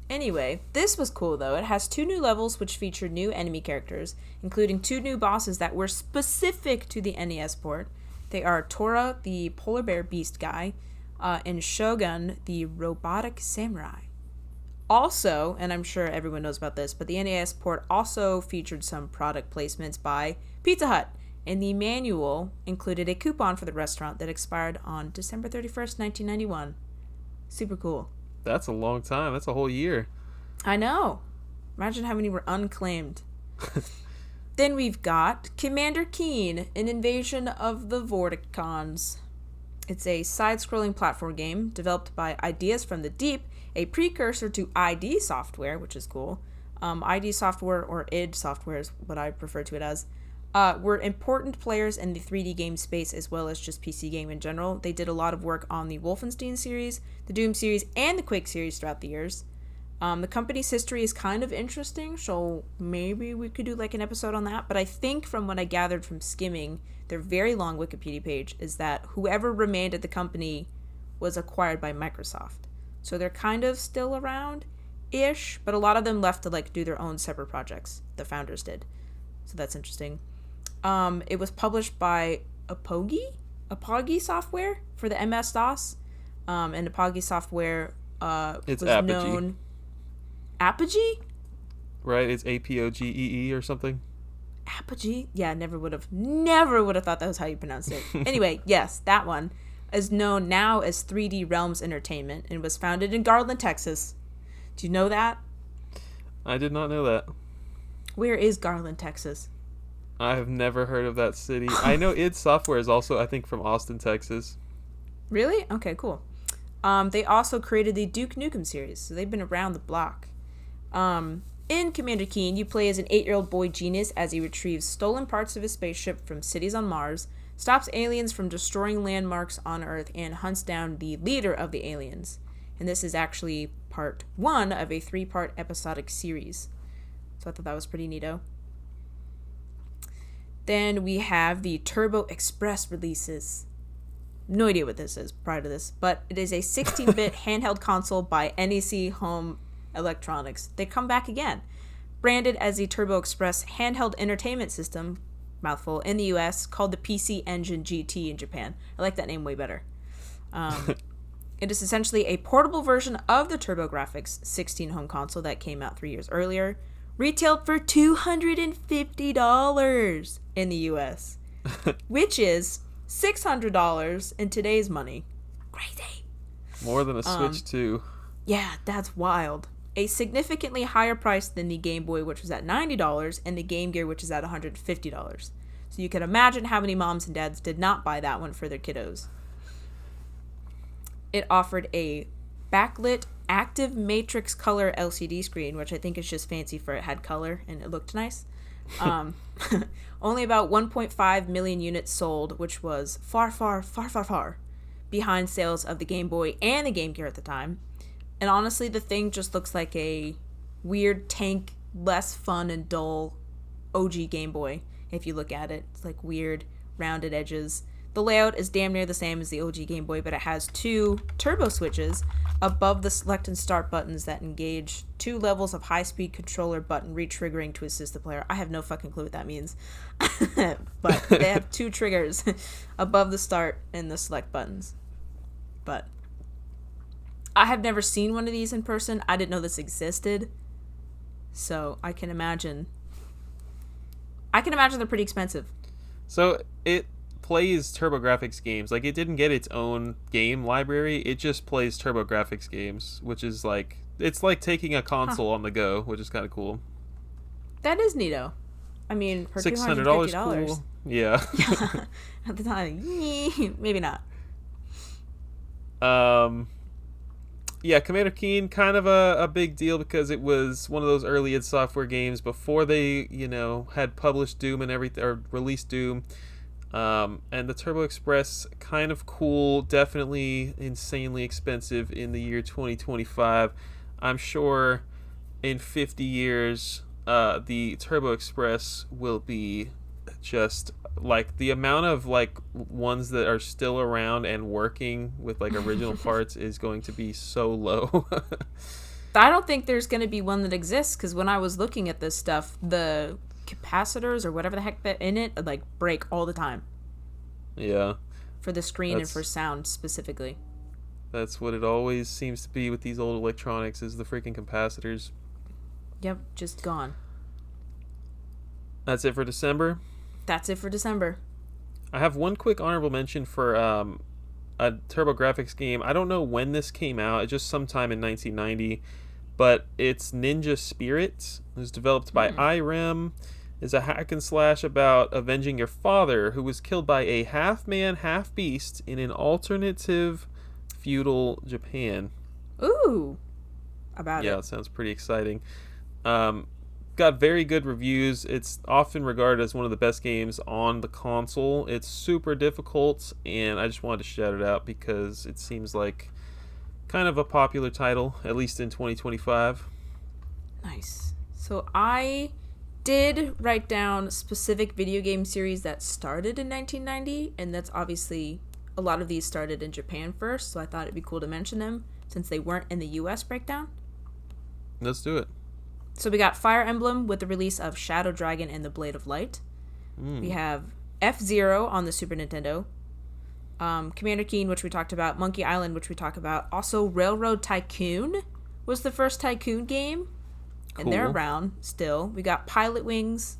Anyway, this was cool though. It has 2 new levels which feature new enemy characters, including 2 new bosses that were specific to the NES port. They are Tora, the polar bear beast guy, and Shogun, the Robotic Samurai. Also, and I'm sure everyone knows about this, but the NES port also featured some product placements by Pizza Hut, and the manual included a coupon for the restaurant that expired on December 31st, 1991. Super cool.
That's a long time. That's a whole year.
I know. Imagine how many were unclaimed. Then we've got Commander Keen, an invasion of the Vorticons. It's a side-scrolling platform game developed by Ideas from the Deep, a precursor to ID Software, which is cool. ID Software, or id Software is what I refer to it as, were important players in the 3D game space as well as just PC game in general. They did a lot of work on the Wolfenstein series, the Doom series, and the Quake series throughout the years. The company's history is kind of interesting, so maybe we could do like an episode on that. But I think from what I gathered from skimming their very long Wikipedia page is that whoever remained at the company was acquired by Microsoft. So they're kind of still around-ish, but a lot of them left to like do their own separate projects. The founders did. So that's interesting. It was published by Apogee Software for the MS-DOS. And Apogee Software
It's
was
Apogee.
known... Apogee?
Right? It's APOGEE or something.
Apogee? Yeah, never would have thought that was how you pronounced it. Anyway, yes, that one is known now as 3D Realms Entertainment and was founded in Garland, Texas. Do you know that?
I did not know that.
Where is Garland, Texas?
I have never heard of that city. I know id Software is also, I think, from Austin, Texas.
Really? Okay, cool. They also created the Duke Nukem series, so they've been around the block. In Commander Keen, you play as an 8-year-old boy genius as he retrieves stolen parts of his spaceship from cities on Mars, stops aliens from destroying landmarks on Earth, and hunts down the leader of the aliens. And this is actually part 1 of a 3-part episodic series. So I thought that was pretty neato. Then we have the Turbo Express releases. No idea what this is prior to this, but it is a 16-bit handheld console by NEC Home Electronics. They come back again. Branded as the Turbo Express handheld entertainment system, mouthful, in the US, called the PC Engine GT in Japan. I like that name way better. It is essentially a portable version of the TurboGrafx 16 home console that came out 3 years earlier, retailed for $250 in the US, which is $600 in today's money. Crazy.
More than a Switch 2.
Yeah, that's wild. A significantly higher price than the Game Boy, which was at $90, and the Game Gear, which is at $150. So you can imagine how many moms and dads did not buy that one for their kiddos. It offered a backlit active matrix color LCD screen, which I think is just fancy for it had color and it looked nice. Only about 1.5 million units sold, which was far behind sales of the Game Boy and the Game Gear at the time. And honestly, the thing just looks like a weird tank, less fun and dull OG Game Boy if you look at it. It's like weird rounded edges. The layout is damn near the same as the OG Game Boy, but it has 2 turbo switches above the select and start buttons that engage 2 levels of high-speed controller button re-triggering to assist the player. I have no fucking clue what that means. But they have 2 triggers above the start and the select buttons. But I have never seen one of these in person. I didn't know this existed. So I can imagine they're pretty expensive.
So it plays TurboGrafx games. Like, it didn't get its own game library. It just plays TurboGrafx games, which is like, it's like taking a console on the go, which is kind of cool.
That is neato. I mean, for
$600,
$250.
cool. Yeah.
At the time, maybe not.
Yeah, Commander Keen, kind of a big deal because it was one of those early id Software games before they, had published Doom and everything, or released Doom. And the Turbo Express, kind of cool, definitely insanely expensive in the year 2025. I'm sure in 50 years, the Turbo Express will be just like the amount of like ones that are still around and working with like original parts is going to be so low.
I don't think there's going to be one that exists, because when I was looking at this stuff, the capacitors or whatever the heck that in it like break all the time.
Yeah.
For the screen and for sound specifically.
That's what it always seems to be with these old electronics, is the freaking capacitors.
Yep, just gone.
That's it for December.
That's it for December.
I have one quick honorable mention for a TurboGrafx game. I don't know when this came out. It's just sometime in 1990, but it's Ninja Spirits. It was developed by
Hmm.
IREM. Is a hack and slash about avenging your father, who was killed by a half man, half beast in an alternative feudal Japan.
Ooh, about
Yeah,
it.
it sounds pretty exciting. Um, got very good reviews. It's often regarded as one of the best games on the console. It's super difficult, and I just wanted to shout it out because it seems like kind of a popular title, at least in 2025.
Nice. So I did write down specific video game series that started in 1990, and that's obviously a lot of these started in Japan first, so I thought it'd be cool to mention them since they weren't in the US breakdown.
Let's do it.
So we got Fire Emblem with the release of Shadow Dragon and the Blade of Light. We
Mm,
have F-Zero on the Super Nintendo. Commander Keen, which we talked about. Monkey Island, which we talked about. Also, Railroad Tycoon was the first Tycoon game, and they're
cool.
around still. We got Pilot Wings,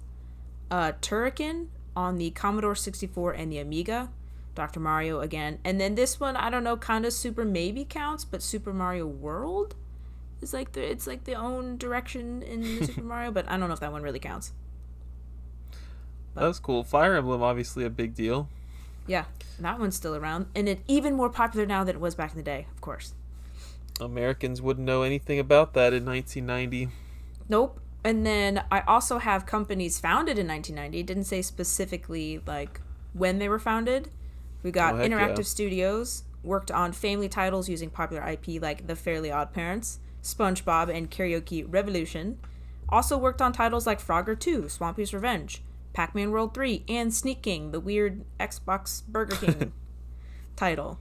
Turrican on the Commodore 64 and the Amiga. Dr. Mario again. And then this one, I don't know, kind of Super maybe counts, but Super Mario World is like it's like the own direction in the Super Mario, but I don't know if that one really counts. But
That's cool. Fire Emblem, obviously a big deal.
yeah, that one's still around, and it's even more popular now than it was back in the day, of course.
Americans wouldn't know anything about that in 1990.
Nope. And then I also have companies founded in 1990. It didn't say specifically like when they were founded. We got
Oh, heck yeah.
Interactive Studios, worked on family titles using popular IP like The Fairly Odd Parents, SpongeBob, and Karaoke Revolution. Also worked on titles like Frogger 2, Swampy's Revenge, Pac-Man World 3, and Sneak King, the weird Xbox Burger King title.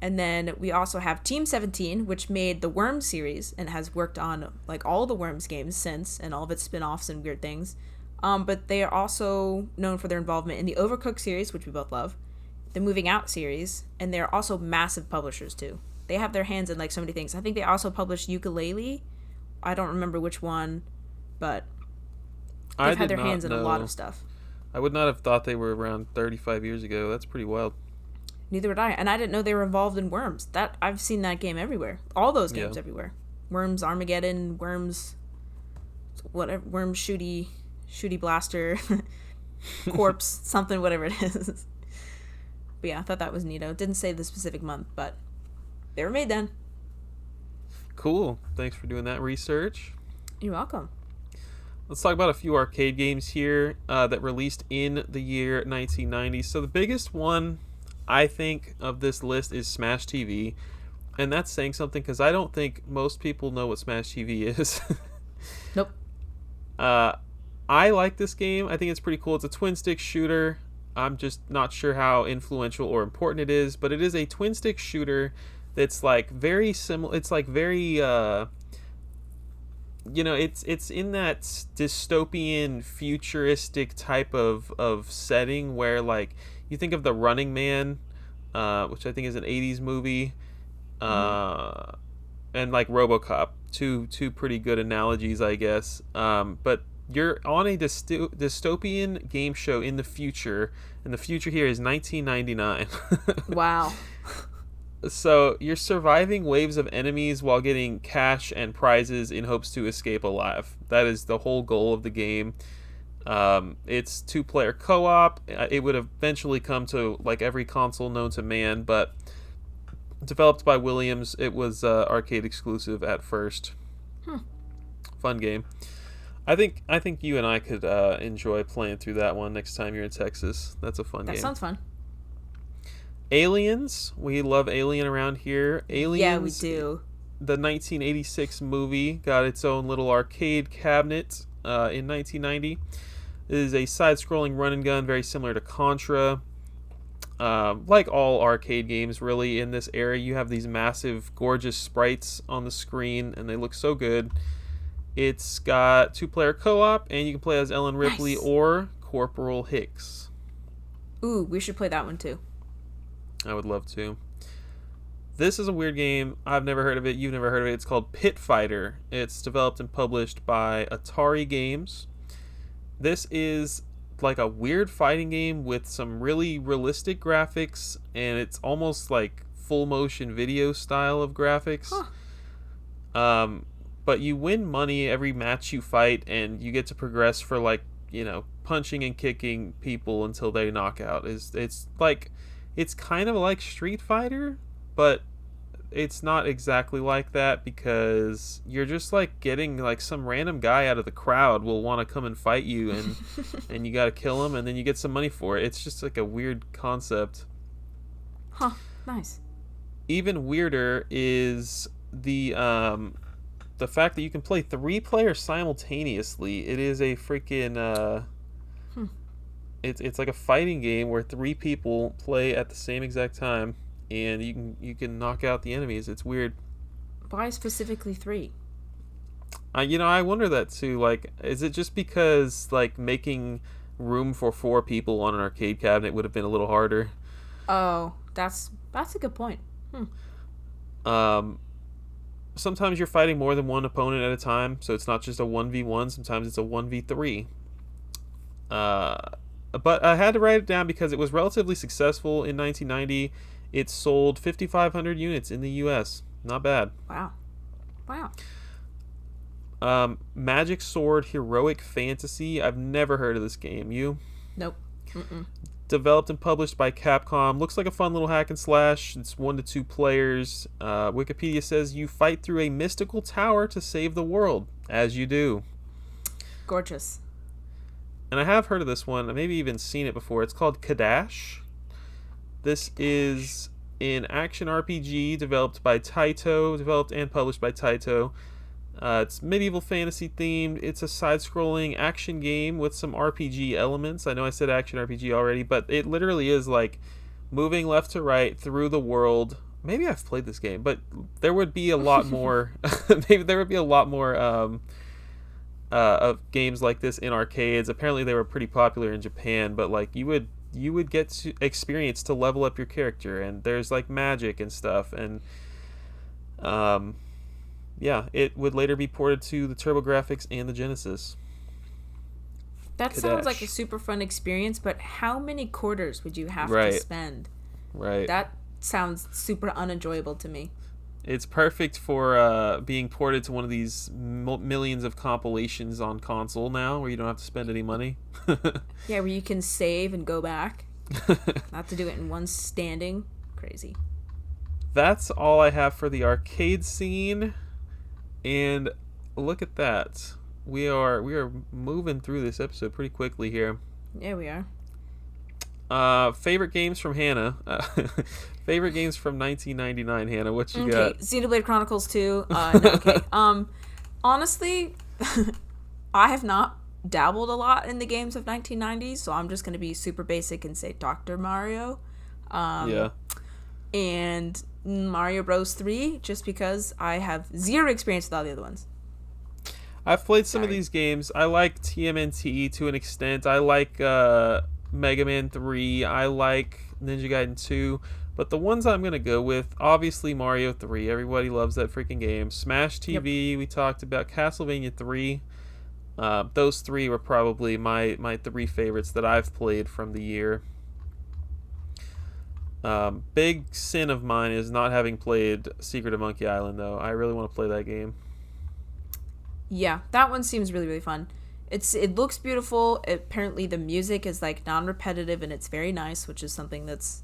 And then we also have Team 17, which made the Worms series and has worked on like all the Worms games since and all of its spin-offs and weird things. But they are also known for their involvement in the Overcooked series, which we both love, the Moving Out series, and they're also massive publishers too. They have their hands in like so many things. I think they also published Ukulele. I don't remember which one, but
I
they've had
did
their
not
hands in a lot
know.
of stuff.
I would not have thought they were around 35 years ago. That's pretty wild.
Neither would I, and I didn't know they were involved in Worms. That I've seen that game everywhere. All those
Yeah.
games everywhere. Worms Armageddon, Worms whatever, Worms Shooty Blaster, Corpse, something whatever it is. But yeah, I thought that was neato. Didn't say the specific month, but they were made then.
Cool. Thanks for doing that research.
You're welcome.
Let's talk about a few arcade games here that released in the year 1990. So the biggest one, I think, of this list is Smash TV. And that's saying something because I don't think most people know what Smash TV is.
Nope.
uh, I like this game. I think it's pretty cool. It's a twin stick shooter. I'm just not sure how influential or important it is, but it is a twin stick shooter that's like very similar. It's like very it's in that dystopian futuristic type of setting where like you think of the Running Man, which I think is an 80s movie,
Mm-hmm.
uh and like RoboCop, two pretty good analogies, I guess. But you're on a dystopian game show in the future, and the future here is 1999.
Wow.
So you're surviving waves of enemies while getting cash and prizes in hopes to escape alive. That is the whole goal of the game. It's two-player co-op. It would eventually come to like every console known to man, but developed by Williams, it was arcade exclusive at first.
Hmm.
Fun game. I think you and I could enjoy playing through that one next time you're in Texas. That's a fun
That
game.
sounds fun.
Aliens. We love Alien around here.
Yeah, we
Aliens,
do.
the 1986 movie, got its own little arcade cabinet in 1990. It is a side-scrolling run and gun, very similar to Contra. Like all arcade games, really, in this era, you have these massive, gorgeous sprites on the screen, and they look so good. It's got two-player co-op, and you can play as Ellen Ripley
Nice.
or Corporal Hicks.
Ooh, we should play that one too.
I would love to. This is a weird game. I've never heard of it. You've never heard of it. It's called Pit Fighter. It's developed and published by Atari Games. This is like a weird fighting game with some really realistic graphics, and it's almost like full motion video style of graphics. But you win money every match you fight, and you get to progress for like, punching and kicking people until they knock out. It's kind of like Street Fighter, but it's not exactly like that, because you're just like getting like some random guy out of the crowd will want to come and fight you, and you got to kill him, and then you get some money for it. It's just like a weird concept.
Nice.
Even weirder is the fact that you can play 3 players simultaneously. It is a freaking it's like a fighting game where 3 people play at the same exact time, and you can knock out the enemies. It's weird.
Why specifically 3?
I wonder that too. Like, is it just because like making room for 4 people on an arcade cabinet would have been a little harder?
Oh, that's a good point.
Sometimes you're fighting more than one opponent at a time, so it's not just a 1v1. Sometimes it's a 1v3. But I had to write it down because it was relatively successful in 1990. It sold 5,500 units in the U.S. Not bad.
Wow.
Magic Sword Heroic Fantasy. I've never heard of this game. You?
Nope. Mm-mm.
Developed and published by Capcom. Looks like a fun little hack and slash. It's 1 to 2 players. Wikipedia says you fight through a mystical tower to save the world, as you do.
Gorgeous.
And I have heard of this one. I've maybe even seen it before. It's called Kadash. This is an action RPG developed and published by Taito. It's medieval fantasy themed. It's a side-scrolling action game with some RPG elements. I know I said action RPG already, but it literally is like moving left to right through the world. Maybe I've played this game, but there would be a lot more. Maybe there would be a lot more of games like this in arcades. Apparently, they were pretty popular in Japan, but like you would get to experience to level up your character, and there's like magic and stuff, and yeah, it would later be ported to the TurboGrafx and the Genesis.
That sounds like a super fun experience, but how many quarters would you have to spend?
Right.
That sounds super unenjoyable to me.
It's perfect for being ported to one of these millions of compilations on console now, where you don't have to spend any money.
Yeah, where you can save and go back. Not to do it in one standing. Crazy.
That's all I have for the arcade scene. And look at that. We are moving through this episode pretty quickly here.
Yeah, we are.
Favorite games from Hannah. Favorite games from 1999, Hannah. What you got?
Xenoblade Chronicles 2. No, okay. Honestly, I have not dabbled a lot in the games of 1990s, so I'm just going to be super basic and say Dr. Mario.
Yeah.
And Mario Bros. 3, just because I have zero experience with all the other ones.
I've played some of these games. I like TMNT to an extent. I like Mega Man 3. I like Ninja Gaiden 2. But the ones I'm going to go with, obviously Mario 3. Everybody loves that freaking game. Smash TV, we talked about. Castlevania 3. Those 3 were probably my 3 favorites that I've played from the year. Big sin of mine is not having played Secret of Monkey Island, though. I really want to play that game.
Yeah, that one seems really, really fun. It looks beautiful. Apparently the music is like non-repetitive and it's very nice, which is something that's,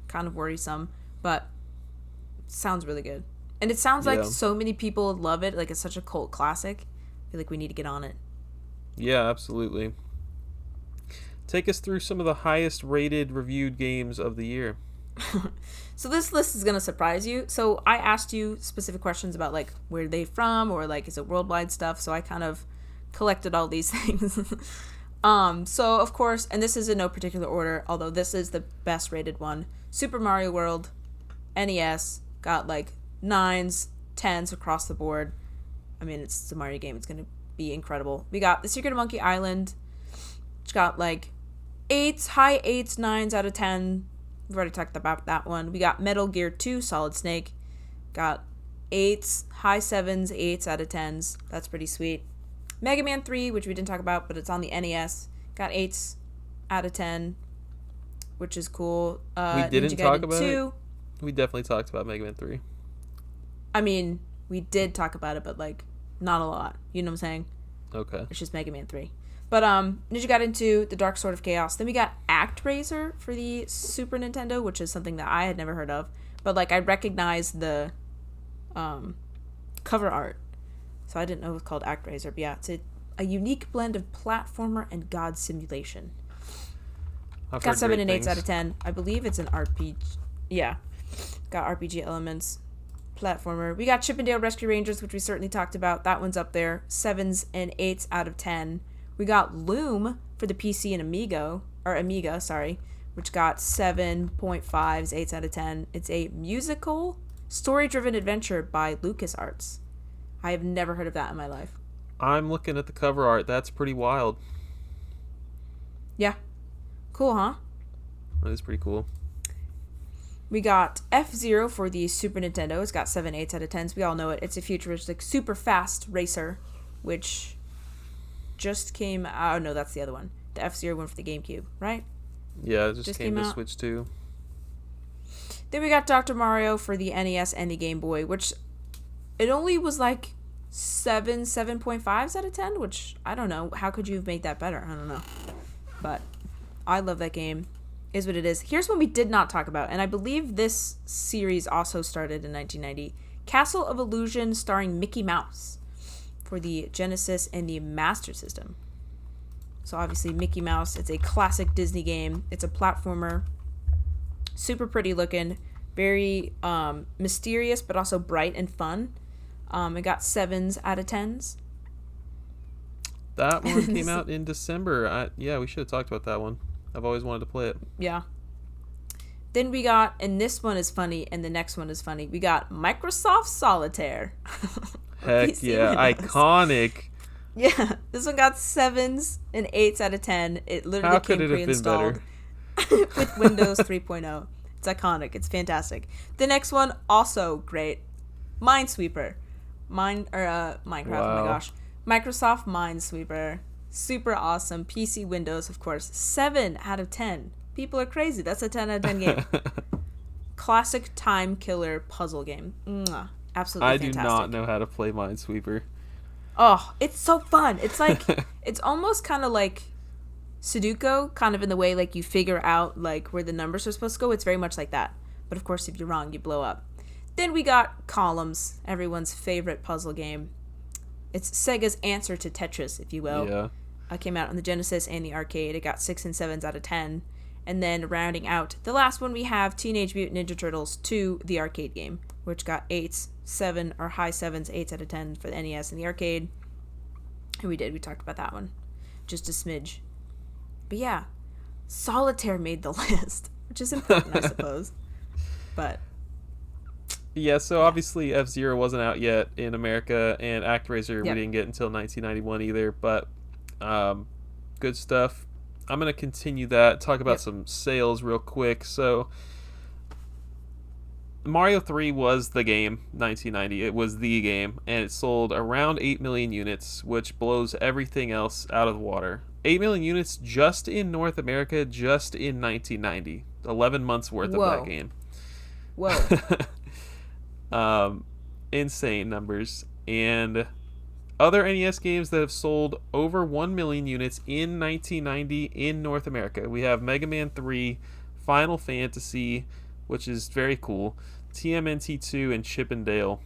kind of worrisome, but it sounds really good. And it sounds like so many people love it. Like, it's such a cult classic. I feel like we need to get on it.
Yeah, absolutely. Take us through some of the highest rated reviewed games of the year.
So this list is going to surprise you. So I asked you specific questions about like where they from, or like is it worldwide stuff. So I kind of collected all these things. So of course, and this is in no particular order, although this is the best rated one. Super Mario World, NES, got like 9s, 10s across the board. I mean, it's a Mario game. It's going to be incredible. We got The Secret of Monkey Island, which got like 8s, high 8s, 9s out of 10, We've already talked about that one. We got Metal Gear 2 Solid Snake. Got 8s, high 7s, 8s out of 10s. That's pretty sweet. Mega Man 3, which we didn't talk about, but it's on the NES. Got 8s out of 10, which is cool.
We didn't
Ninja
talk
Gaiden
about
2.
it. We definitely talked about Mega Man 3.
I mean, we did talk about it, but like not a lot. You know what I'm saying?
Okay.
It's just Mega Man 3. But Ninja Gaiden 2, The Dark Sword of Chaos. Then we got ActRaiser for the Super Nintendo, which is something that I had never heard of. But like I recognized the cover art. So I didn't know it was called ActRaiser. But yeah, it's a unique blend of platformer and god simulation.
I've
Got
heard
7
great
and 8s
things.
out of 10. I believe it's an RPG. Yeah. Got RPG elements. Platformer. We got Chippendale Rescue Rangers, which we certainly talked about. That one's up there. 7s and 8s out of 10. We got Loom for the PC and Amiga, sorry, which got 7.5s, 8s out of 10. It's a musical, story-driven adventure by LucasArts. I have never heard of that in my life.
I'm looking at the cover art. That's pretty wild.
Yeah. Cool, huh?
That is pretty cool.
We got F-Zero for the Super Nintendo. It's got 7 8s out of 10s. We all know it. It's a futuristic, super fast racer, which just came out. Oh, no, that's the other one. The F-Zero one for the GameCube, right?
Yeah, it just came
came
to
out.
Switch 2.
Then we got Dr. Mario for the NES and the Game Boy, which it only was like 7.5s out of 10, which I don't know. How could you have made that better? I don't know. But I love that game. Is what it is. Here's one we did not talk about, and I believe this series also started in 1990. Castle of Illusion starring Mickey Mouse for the Genesis and the Master System. So obviously Mickey Mouse, it's a classic Disney game. It's a platformer. Super pretty looking. Very mysterious, but also bright and fun. It got 7s out of 10s.
That one came out in December. Yeah, we should have talked about that one. I've always wanted to play it.
Yeah. Then we got, and this one is funny, and the next one is funny. We got Microsoft Solitaire.
Heck
PC
yeah,
Windows.
Iconic.
Yeah, this one got 7s and 8s out of 10. It literally
How
came
could it have been
pre-installed
better?
with Windows 3.0. It's iconic. It's fantastic. The next one, also great. Minesweeper. Minecraft, oh my gosh. Microsoft Minesweeper. Super awesome. PC, Windows, of course. 7 out of 10. People are crazy. That's a 10 out of 10 game. Classic time killer puzzle game. Mwah. Absolutely fantastic.
I do not know how to play Minesweeper.
Oh, it's so fun. It's like, it's almost kind of like Sudoku, kind of in the way like you figure out like where the numbers are supposed to go. It's very much like that. But of course, if you're wrong, you blow up. Then we got Columns, everyone's favorite puzzle game. It's Sega's answer to Tetris, if you will.
Yeah.
Came out on the Genesis and the arcade. It got 6 and 7s out of 10. And then rounding out the last one, we have Teenage Mutant Ninja Turtles 2, the arcade game, which got 8s, 7 or high 7s, 8s out of 10 for the NES and the arcade. And we talked about that one. Just a smidge. But yeah, Solitaire made the list, which is important, I suppose. But
yeah, so obviously F-Zero wasn't out yet in America, and ActRaiser we didn't get until 1991 either, but good stuff. I'm going to continue that, talk about some sales real quick. So Mario 3 was the game, 1990. It was the game, and it sold around 8 million units, which blows everything else out of the water. 8 million units just in North America, just in 1990. 11 months worth of that game.
Whoa.
Insane numbers. And other NES games that have sold over 1 million units in 1990 in North America. We have Mega Man 3, Final Fantasy, which is very cool, TMNT 2, and Chip and Dale.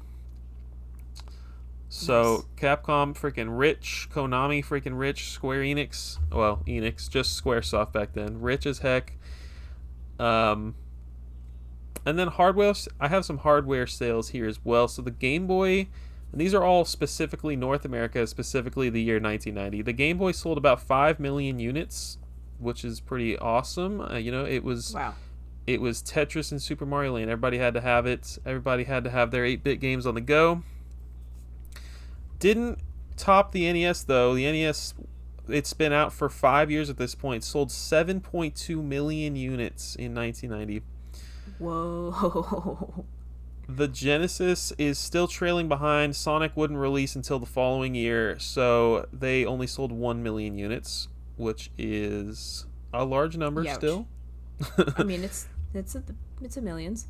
So, nice. Capcom freaking rich, Konami freaking rich, Square Enix, well, Enix, just Squaresoft back then, rich as heck. And then hardware, I have some hardware sales here as well. So the Game Boy, and these are all specifically North America, specifically the year 1990. The Game Boy sold about 5 million units, which is pretty awesome. It was Tetris and Super Mario Land. Everybody had to have it. Everybody had to have their 8-bit games on the go. Didn't top the NES though. The NES, it's been out for 5 years at this point. Sold 7.2 million units in 1990.
Whoa.
The Genesis is still trailing behind. Sonic wouldn't release until the following year, so they only sold 1 million units, which is a large number
Youch.
still.
I mean, it's a millions.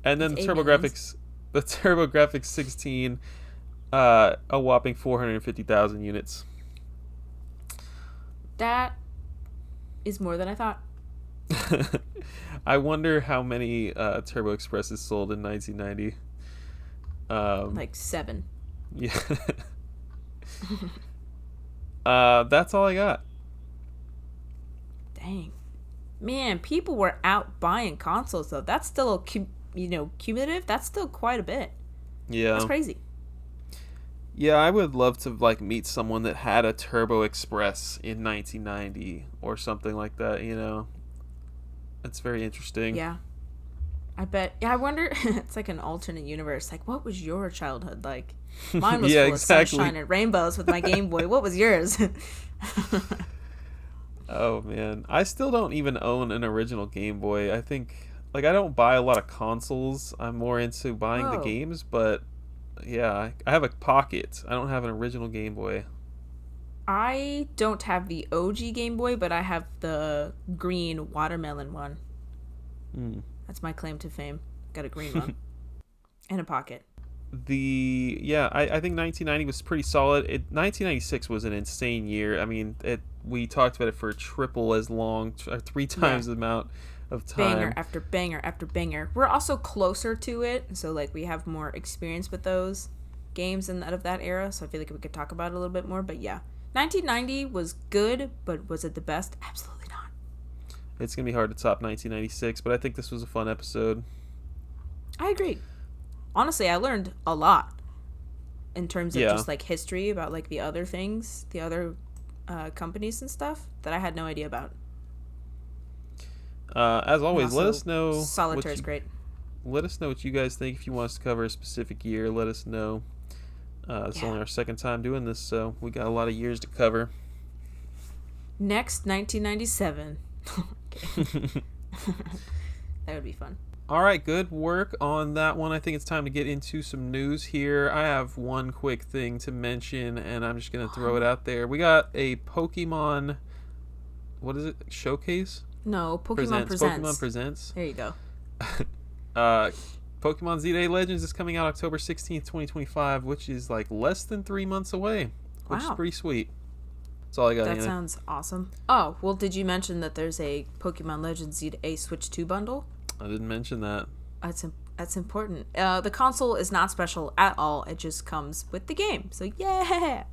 And
It's
then
a millions.
The TurboGrafx 16, a whopping 450,000 units.
That is more than I thought.
I wonder how many Turbo Expresses sold in 1990.
Like 7.
Yeah. That's all I got.
Dang. Man, people were out buying consoles though. That's still cumulative. That's still quite a bit. That's
Yeah.
crazy.
Yeah, I would love to like meet someone that had a Turbo Express in 1990 or something like that, you know. That's very interesting.
Yeah. I bet. Yeah, I wonder. It's like an alternate universe. Like, what was your childhood like? Mine was
Yeah,
full of
exactly.
sunshine and rainbows with my Game Boy. What was yours?
Oh man, I still don't even own an original Game Boy. I think like I don't buy a lot of consoles. I'm more into buying the
Whoa.
games, but yeah, I have a Pocket. I don't have an original Game Boy.
I don't have the OG Game Boy, but I have the green watermelon one.
Hmm.
That's my claim to fame. Got a green one and a pocket.
The yeah, I think 1990 was pretty solid. 1996 was an insane year. I mean, we talked about it for triple as long, three
Yeah.
times the amount of
Banger
time.
after banger after banger. We're also closer to it, so like we have more experience with those games and out of that era. So I feel like we could talk about it a little bit more. But yeah, 1990 was good, but was it the best? Absolutely not.
It's gonna be hard to top 1996, but I think this was a fun episode.
I agree. Honestly, I learned a lot in terms of
Yeah.
just like history about like the other things, the other companies and stuff that I had no idea about.
As
And
always,
also, solitaire is great.
let us know what you guys think. If you want us to cover a specific year, let us know. It's
Yeah.
only our second time doing this, so we got a lot of years to cover.
Next, 1997. Okay. That would be fun.
All right, good work on that one. I think it's time to get into some news here. I have one quick thing to mention, and I'm just going to throw it out there. We got a Pokemon, what is it? Showcase?
No, Pokemon
Presents. Pokemon
Presents.
Presents.
There you go.
uh, Pokemon Z-Day Legends is coming out October 16th, 2025, which is like less than 3 months away, which is
Wow.
pretty sweet. That's all I got,
That
Anna.
sounds awesome. Oh, well, did you mention that there's a Pokemon Legends Z Switch 2 bundle?
I didn't mention that.
That's important. The console is not special at all. It just comes with the game. So yeah,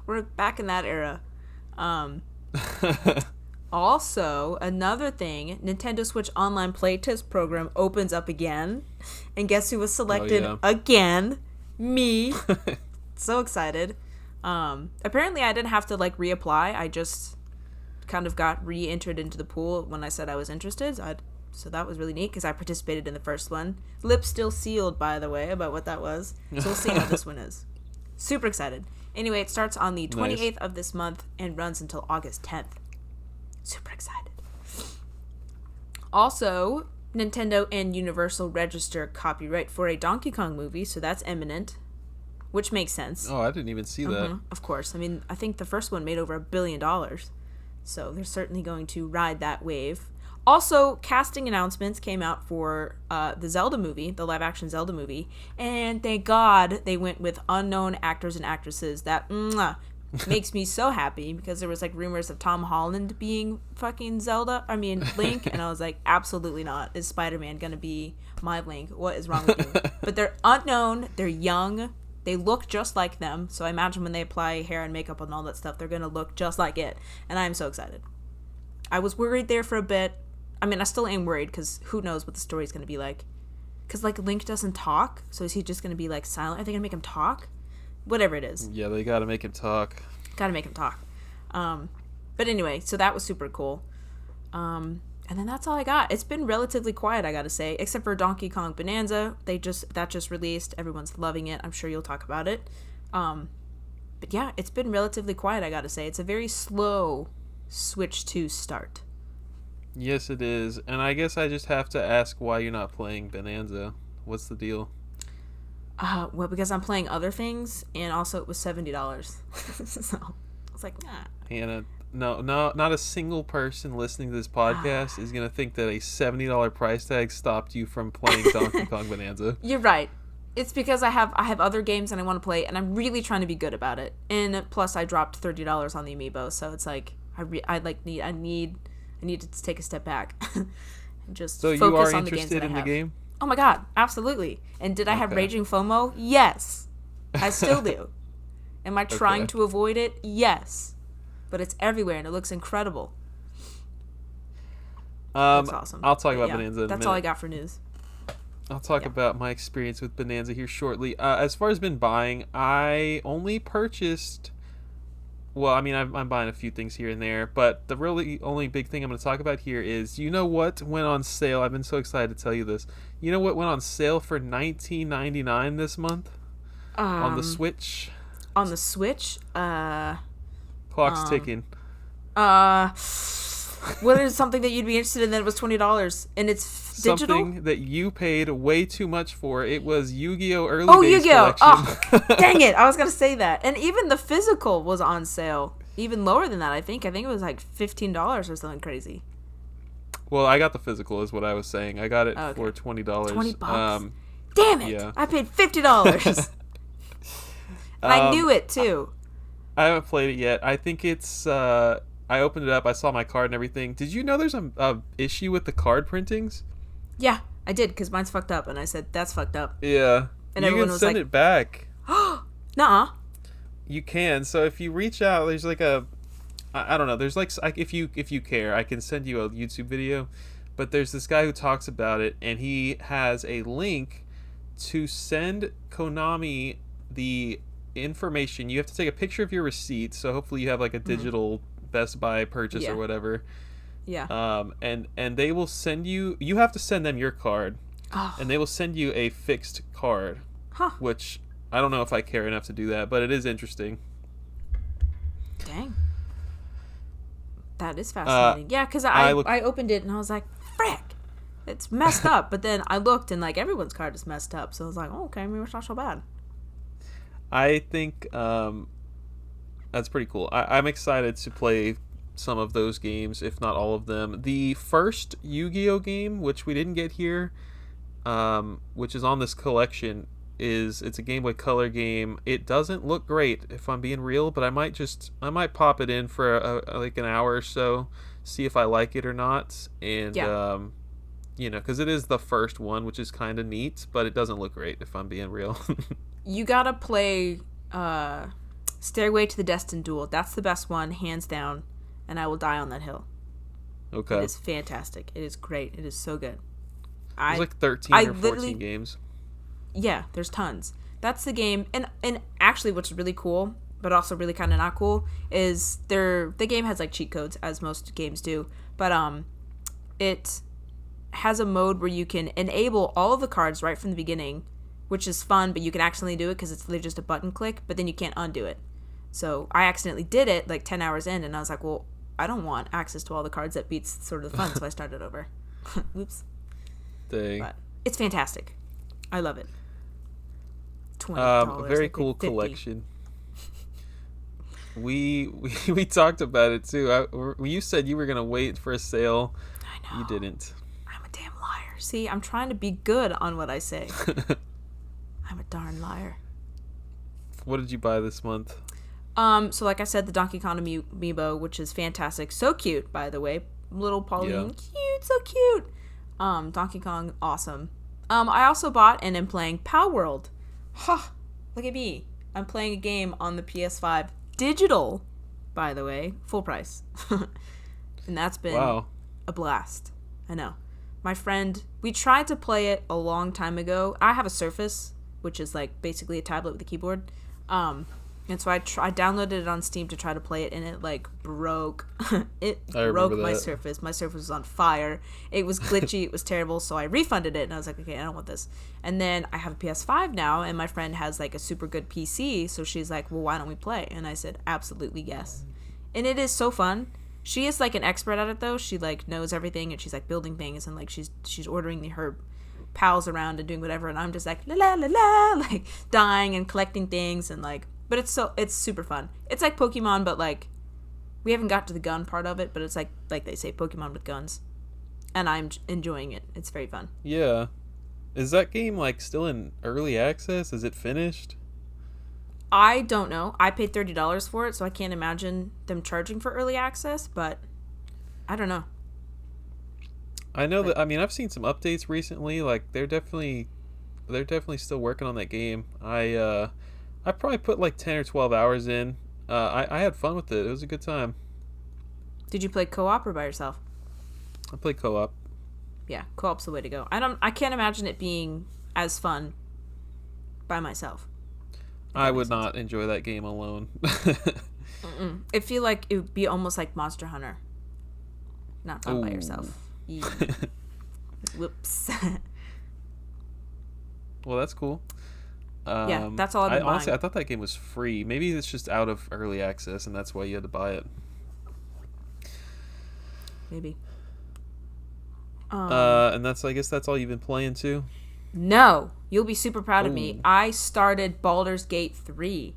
we're back in that era. Um, Also, another thing, Nintendo Switch Online Playtest program opens up again, and guess who was selected
yeah.
again? Me. So excited. Apparently, I didn't have to like reapply. I just kind of got re-entered into the pool when I said I was interested. So that was really neat because I participated in the first one. Lips still sealed, by the way, about what that was. So we'll see how this one is. Super excited. Anyway, it starts on the 28th
Nice.
of this month and runs until August 10th. Super excited. Also, Nintendo and Universal register copyright for a Donkey Kong movie, so that's imminent, which makes sense.
Oh, I didn't even see that.
Of course. I mean, I think the first one made over $1 billion. So they're certainly going to ride that wave. Also, casting announcements came out for the Zelda movie, the live action Zelda movie. And thank God they went with unknown actors and actresses. That makes me so happy because there was like rumors of Tom Holland being fucking Link. And I was like, absolutely not. Is Spider-Man going to be my Link? What is wrong with you? But they're unknown. They're young. They look just like them, so I imagine when they apply hair and makeup and all that stuff, they're gonna look just like it, and I'm so excited. I was worried there for a bit. I mean, I still am worried, because who knows what the story's gonna be like. Because, like, Link doesn't talk, so is he just gonna be, like, silent? Are they gonna make him talk? Whatever it is.
Yeah, they gotta make him talk.
Gotta make him talk. But anyway, so that was super cool. And then that's all I got. It's been relatively quiet, I gotta say, except for Donkey Kong Bonanza. That just released. Everyone's loving it. I'm sure you'll talk about it. But yeah, it's been relatively quiet, I gotta say. It's a very slow Switch 2 start.
Yes, it is. And I guess I just have to ask why you're not playing Bonanza. What's the deal?
Well, because I'm playing other things, and also it was $70. So I was like, nah.
Hannah, no, no, not a single person listening to this podcast is gonna think that a $70 price tag stopped you from playing Donkey Kong Bonanza.
You're right. It's because I have other games and I want to play, and I'm really trying to be good about it. And plus, I dropped $30 on the amiibo, so it's like I need to take a step back and just
So you
focus
are
on the games
interested
that I
in the
have.
game?
Oh my god, absolutely. And did I have
Okay.
raging FOMO? Yes, I still do. Am I trying
Okay.
to avoid it? Yes, but it's everywhere and it looks incredible. It looks awesome.
I'll talk
But
about
yeah,
Bonanza in a
that's all I
minute.
got for news.
I'll talk
Yeah.
about my experience with Bonanza here shortly. As far as been buying, I only purchased. Well, I mean, I'm buying a few things here and there, but the really only big thing I'm going to talk about here is, you know what went on sale? I've been so excited to tell you this. You know what went on sale for $19.99 this month on the
Um,
Switch?
on the Switch,
Clock's ticking.
uh, what is something that you'd be interested in that was $20 and it's digital?
Something that you paid way too much for. It was Yu-Gi-Oh! Early
Oh,
Days
Yu-Gi-Oh!
collection.
Oh, dang it! I was gonna say that, and even the physical was on sale, even lower than that. I think it was like $15 or something crazy.
Well, I got the physical, is what I was saying. I got it
Okay.
for $20.
$20. Damn it!
Yeah.
I paid $50. And I knew it too.
I haven't played it yet. I think it's. I opened it up. I saw my card and everything. Did you know there's a issue with the card printings?
Yeah, I did because mine's fucked up, and I said that's fucked up.
Yeah.
And
you
everyone
can
was
send
like-
it back.
Nuh-uh.
You can. So if you reach out, there's like a. I don't know. There's like if you care, I can send you a YouTube video. But there's this guy who talks about it, and he has a link to send Konami the information. You have to take a picture of your receipt, so hopefully you have like a digital Best Buy purchase
Yeah.
or whatever.
Yeah.
And they will send you. You have to send them your card,
Oh.
and they will send you a fixed card.
Huh.
Which I don't know if I care enough to do that, but it is interesting.
Dang. That is fascinating. Yeah, because I opened it and I was like, frick, it's messed up. But then I looked and like everyone's card is messed up. So I was like, oh, okay, maybe it's not so bad.
I think that's pretty cool. I'm excited to play some of those games, if not all of them. The first Yu-Gi-Oh game, which we didn't get here, which is on this collection, it's a Game Boy Color game. It doesn't look great, if I'm being real, but I might pop it in for like an hour or so, see if I like it or not, and
Yeah.
because it is the first one, which is kind of neat, but it doesn't look great, if I'm being real.
You gotta play Stairway to the Destined Duel. That's the best one, hands down. And I will die on that hill.
Okay.
It is fantastic. It is great. It is so good.
There's like 13
I
or 14
literally-
games.
Yeah, there's tons. That's the game, and actually, what's really cool, but also really kind of not cool, is the game has like cheat codes, as most games do, but it has a mode where you can enable all of the cards right from the beginning, which is fun, but you can accidentally do it because it's literally just a button click, but then you can't undo it. So I accidentally did it like 10 hours in, and I was like, well, I don't want access to all the cards. That beats sort of the fun, so I started over. Oops.
Dang.
But it's fantastic. I love it. $20.
Very
I
cool
think 50.
collection. We talked about it too. You said you were gonna wait for a sale.
I know.
You didn't.
I'm a damn liar. See, I'm trying to be good on what I say. I'm a darn liar.
What did you buy this month?
So like I said, the Donkey Kong amiibo, which is fantastic. So cute, by the way. Little Pauline, cute, so cute. Donkey Kong, awesome. I also bought and am playing Pow World. Ha! Look at me. I'm playing a game on the PS5. Digital, by the way. Full price. And that's been
Wow.
a blast. I know. My friend, we tried to play it a long time ago. I have a Surface, which is like basically a tablet with a keyboard. And so I downloaded it on Steam to try to play it, and it like broke. It
I
broke
remember
my
that.
Surface. My Surface was on fire. It was glitchy. It was terrible. So I refunded it, and I was like, okay, I don't want this. And then I have a PS5 now, and my friend has like a super good PC. So she's like, well, why don't we play? And I said, absolutely yes. And it is so fun. She is like an expert at it though. She like knows everything and she's like building things and like she's ordering her pals around and doing whatever, and I'm just like la la la la, like dying and collecting things and like, but it's super fun. It's like Pokemon, but like we haven't got to the gun part of it, but it's like they say, Pokemon with guns, and I'm enjoying it. It's very fun.
Yeah. Is that game like still in early access? Is it finished?
I don't know. I paid $30 for it, so I can't imagine them charging for early access, but I don't know.
I know that. I mean, I've seen some updates recently. Like they're definitely still working on that game. I probably put like 10 or 12 hours in. I had fun with it. It was a good time.
Did you play co-op or by yourself?
I played co-op.
Yeah, co-op's the way to go. I can't imagine it being as fun by myself.
I would not enjoy that game alone.
I feel like it would be almost like Monster Hunter. Not fun by yourself. Whoops.
Well, that's cool.
Yeah, that's all I've been buying.
Honestly, I thought that game was free. Maybe it's just out of early access, and that's why you had to buy it.
Maybe.
And I guess that's all you've been playing too.
No, you'll be super proud of me. I started Baldur's Gate 3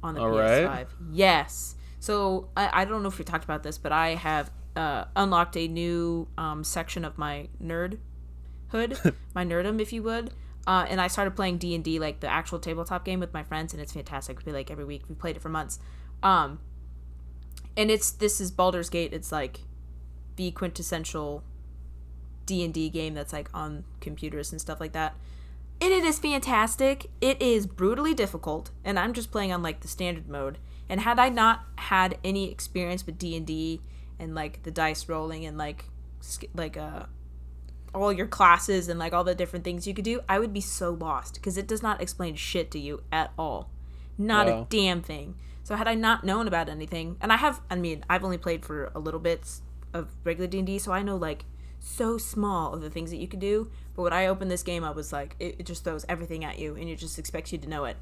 on the PS5. Right. Yes. So I don't know if we talked about this, but I have unlocked a new section of my nerdhood, my nerdum, if you would. And I started playing D&D, like the actual tabletop game, with my friends, and it's fantastic. We play like every week. We played it for months. And this is Baldur's Gate. It's like the quintessential D&D game that's like on computers and stuff like that. And it is fantastic. It is brutally difficult, and I'm just playing on like the standard mode. And had I not had any experience with D&D and like the dice rolling and like all your classes and like all the different things you could do, I would be so lost because it does not explain shit to you at all. Not a damn thing. So had I not known about anything, and I've only played for a little bit of regular D&D, so I know like so small of the things that you can do, but when I opened this game, I was like, it just throws everything at you and it just expects you to know it.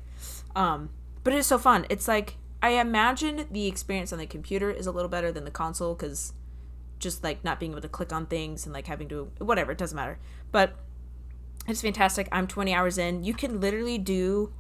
But it is so fun. It's like, I imagine the experience on the computer is a little better than the console, because just like not being able to click on things and like having to, whatever, it doesn't matter. But it's fantastic. I'm 20 hours in. You can literally do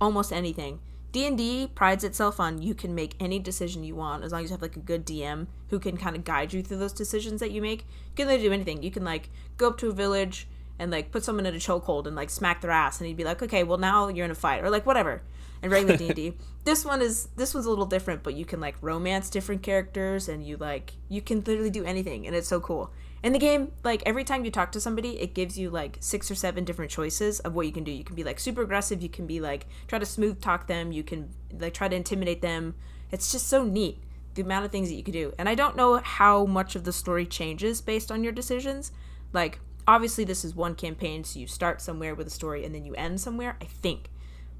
almost anything. D&D prides itself on you can make any decision you want as long as you have like a good DM who can kind of guide you through those decisions that you make. You can literally do anything. You can like go up to a village and like put someone in a chokehold and like smack their ass, and he'd be like, okay, well now you're in a fight, or like whatever. And regular D&D, this one's a little different, but you can like romance different characters, and you can literally do anything, and it's so cool. In the game, like every time you talk to somebody, it gives you like 6 or 7 different choices of what you can do. You can be like super aggressive, you can be like try to smooth talk them, you can like try to intimidate them. It's just so neat, the amount of things that you can do. And I don't know how much of the story changes based on your decisions. Like obviously this is one campaign, so you start somewhere with a story and then you end somewhere, I think.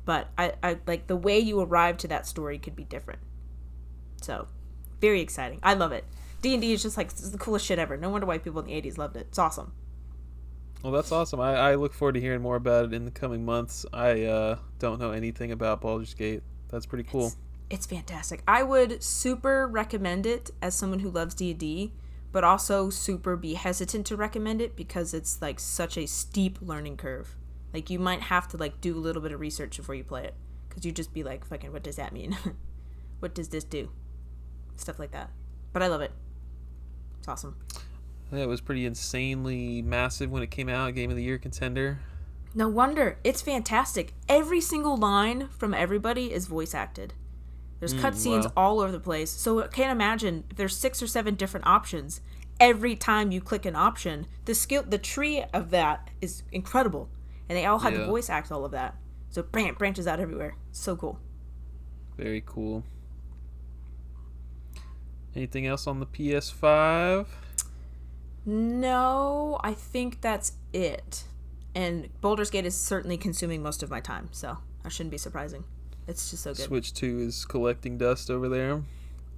But I like the way you arrive to that story could be different. So very exciting. I love it. D&D is just like, this is the coolest shit ever. No wonder why people in the 80s loved it. It's awesome.
Well, that's awesome. I look forward to hearing more about it in the coming months. I don't know anything about Baldur's Gate. That's pretty cool.
It's fantastic. I would super recommend it as someone who loves D&D, but also super be hesitant to recommend it because it's like such a steep learning curve. Like you might have to like do a little bit of research before you play it, because you just be like, fucking, what does that mean? What does this do? Stuff like that. But I love it. It's awesome.
Yeah, it was pretty insanely massive when it came out. Game of the Year contender.
No wonder. It's fantastic. Every single line from everybody is voice acted. There's cutscenes all over the place. So I can't imagine if there's 6 or 7 different options. Every time you click an option, the tree of that is incredible. And they all had to voice act all of that. So bam, branches out everywhere. So cool.
Very cool. Anything else on the PS5?
No, I think that's it. And Baldur's Gate is certainly consuming most of my time, so that shouldn't be surprising. It's just so good.
Switch 2 is collecting dust over there.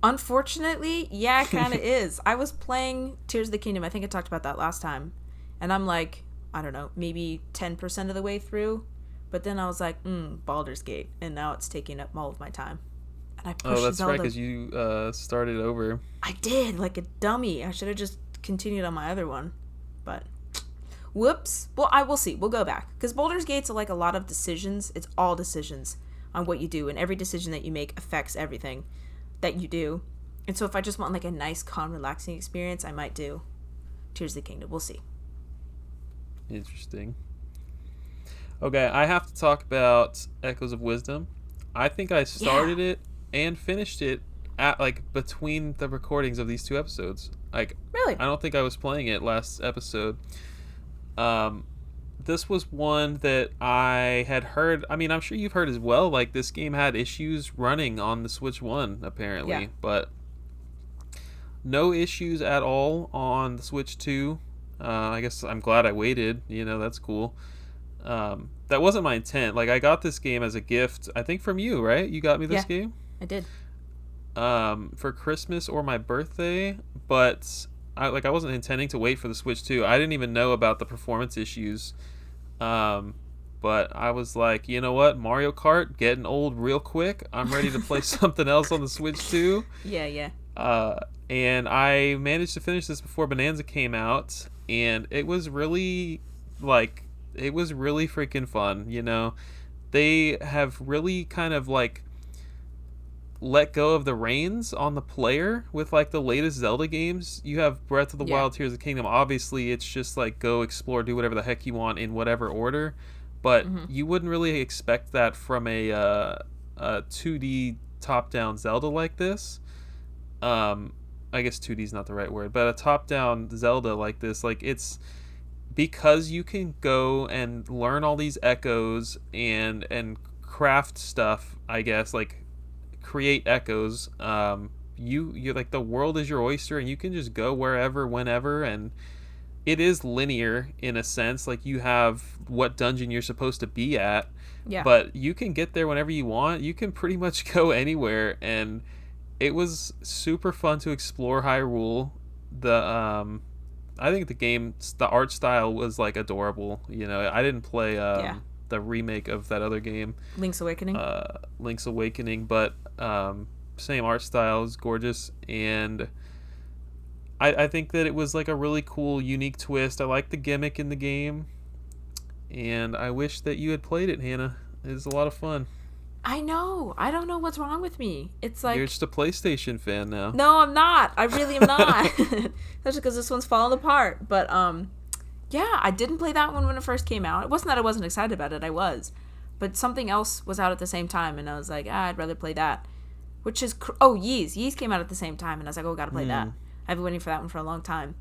Unfortunately, yeah, it kind of is. I was playing Tears of the Kingdom. I think I talked about that last time. And I'm like, I don't know, maybe 10% of the way through. But then I was like, Baldur's Gate. And now it's taking up all of my time. and I
Oh,
pushed
that's right,
Zelda.
because you started over.
I did, like a dummy. I should have just continued on my other one. But whoops. Well, I will see. We'll go back. Because Boulder's Gate's like a lot of decisions. It's all decisions on what you do. And every decision that you make affects everything that you do. And so if I just want like a nice, calm, relaxing experience, I might do Tears of the Kingdom. We'll see.
Interesting. Okay, I have to talk about Echoes of Wisdom. I think I
Yeah.
started it and finished it at like between the recordings of these two episodes. Like,
Really?
I don't think I was playing it last episode. Um, this was one that I had heard. I mean, I'm sure you've heard as well. Like, this game had issues running on the Switch One
Yeah.
apparently, but no issues at all on the Switch Two. I guess I'm glad I waited. That's cool. That wasn't my intent. Like, I got this game as a gift, I think from you, right? You got me this
Yeah,
game
I did.
for Christmas or my birthday, but I wasn't intending to wait for the Switch 2. I didn't even know about the performance issues. Um, but I was like, you know what? Mario Kart getting old real quick. I'm ready to play something else on the Switch 2.
Yeah, yeah.
Uh, and I managed to finish this before Bonanza came out, and it was really like it was really freaking fun. They have really kind of like let go of the reins on the player with like the latest Zelda games. You have Breath of the
Yeah.
Wild, Tears of the Kingdom. Obviously, it's just like go explore, do whatever the heck you want in whatever order. But
Mm-hmm.
you wouldn't really expect that from a 2D top-down Zelda like this. Um, I guess 2D is not the right word, but a top-down Zelda like this, like it's because you can go and learn all these echoes and craft stuff. I guess like create echoes. You like the world is your oyster, and you can just go wherever, whenever, and it is linear in a sense. Like you have what dungeon you're supposed to be at,
Yeah.
but you can get there whenever you want. You can pretty much go anywhere, and it was super fun to explore Hyrule. I think the art style was like adorable. I didn't play
Yeah.
the remake of that other game,
Link's Awakening.
Link's Awakening, but same art style is gorgeous, and I think that it was like a really cool, unique twist. I like the gimmick in the game, and I wish that you had played it, Hannah. It was a lot of fun.
I know. I don't know what's wrong with me. It's
You're
like,
just a PlayStation fan now.
no, I'm not. I really am not. Especially because this one's falling apart. But yeah, I didn't play that one when it first came out. It wasn't that I wasn't excited about it. I was, but something else was out at the same time, and I was like, I'd rather play that. Which is Ys. Ys came out at the same time, and I was like, oh, gotta play that. I've been waiting for that one for a long time.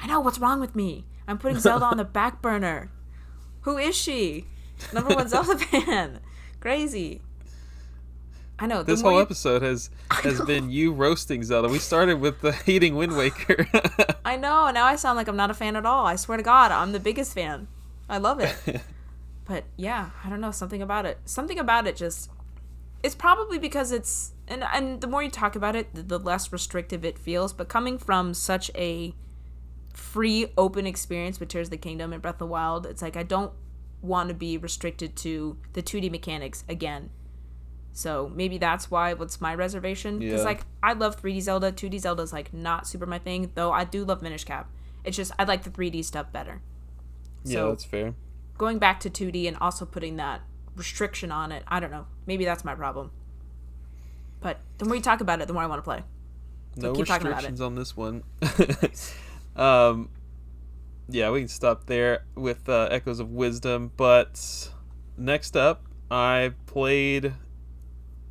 I know, what's wrong with me? I'm putting Zelda on the back burner. Who is she? Number one Zelda fan. Crazy. I know.
This whole episode has been you roasting Zelda. We started with the hating Wind Waker.
I know. Now I sound like I'm not a fan at all. I swear to God, I'm the biggest fan. I love it. But yeah, I don't know. Something about it. Something about it just. It's probably because it's. And the more you talk about it, the less restrictive it feels. But coming from such a free, open experience with Tears of the Kingdom and Breath of the Wild, it's like I don't want to be restricted to the 2D mechanics again. So maybe that's what's my reservation. Because,
Yeah.
like, I love 3D Zelda. 2D Zelda is, like, not super my thing. Though I do love Minish Cap. It's just, I like the 3D stuff better.
Yeah,
So
that's fair.
going back to 2D and also putting that restriction on it, I don't know. Maybe that's my problem. But the more you talk about it, the more I want to play. So
No
keep talking about
restrictions
it.
on this one. um, yeah, we can stop there with Echoes of Wisdom. But next up, I played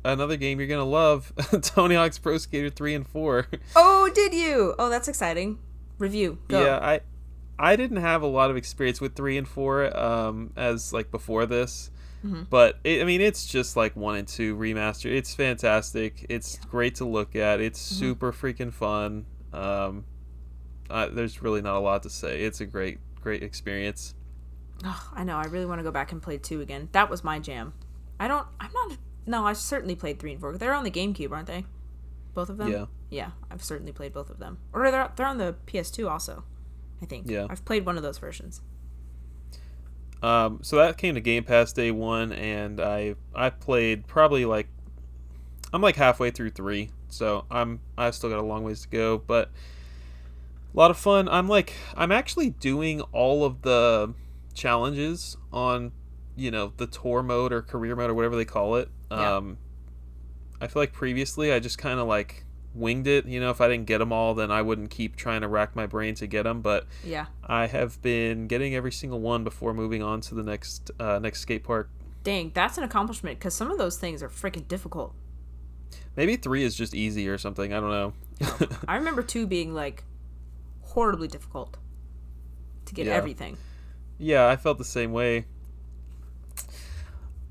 another game you're gonna love, Tony Hawk's Pro Skater 3 and 4.
Oh, did you? Oh, that's exciting. Review. Go.
Yeah, I didn't have a lot of experience with 3 and 4 as like before this.
Mm-hmm.
But it's just like 1 and 2 remastered. It's fantastic. It's great to look at. It's super freaking fun. There's really not a lot to say. It's a great experience.
Oh, I know. I really want to go back and play 2 again. That was my jam. I'm not. No, I've certainly played 3 and 4. They're on the GameCube, aren't they? Both of them?
Yeah.
Yeah, I've certainly played both of them. Or they're on the PS2 also, I think.
Yeah.
I've played one of those versions.
So that came to Game Pass day one, and I played probably like I'm like halfway through 3, so I've still got a long ways to go, but a lot of fun. I'm actually doing all of the challenges on, the tour mode or career mode or whatever they call it.
Yeah.
I feel like previously I just kind of like winged it. If I didn't get them all, then I wouldn't keep trying to rack my brain to get them. But
Yeah.
I have been getting every single one before moving on to the next skate park.
Dang, that's an accomplishment because some of those things are freaking difficult.
Maybe 3 is just easy or something. I don't know.
No. I remember 2 being like horribly difficult to get
Yeah.
everything.
Yeah, I felt the same way.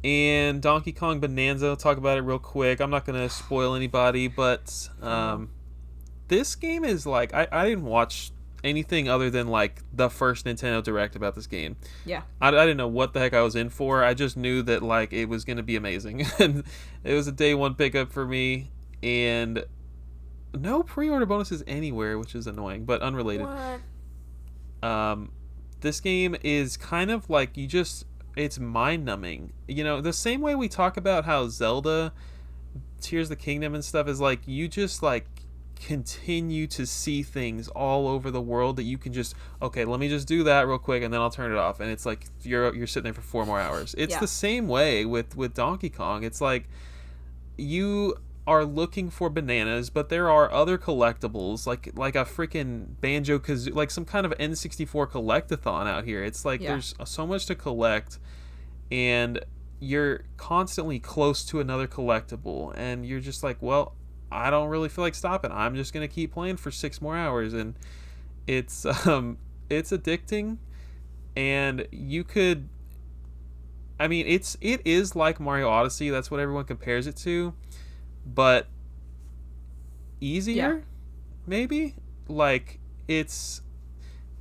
And Donkey Kong Bonanza, talk about it real quick. I'm not going to spoil anybody, but this game is like, I didn't watch anything other than like the first Nintendo Direct about this game.
Yeah.
I didn't know what the heck I was in for. I just knew that like it was going to be amazing. And it was a day one pickup for me, and no pre-order bonuses anywhere, which is annoying, but unrelated.
What?
This game is kind of like it's mind-numbing. The same way we talk about how Zelda Tears of the Kingdom and stuff is like you just like continue to see things all over the world that you can just, okay, let me just do that real quick and then I'll turn it off, and it's like you're sitting there for 4 more hours. It's
Yeah.
the same way with Donkey Kong. It's like you are looking for bananas, but there are other collectibles like a freaking Banjo Kazooie, like some kind of N64 collectathon out here. It's like
Yeah.
there's so much to collect, and you're constantly close to another collectible, and you're just like, well, I don't really feel like stopping. I'm just gonna keep playing for 6 more hours, and it's it's addicting, and you could. I mean, it is like Mario Odyssey. That's what everyone compares it to, but easier,
Yeah.
maybe. Like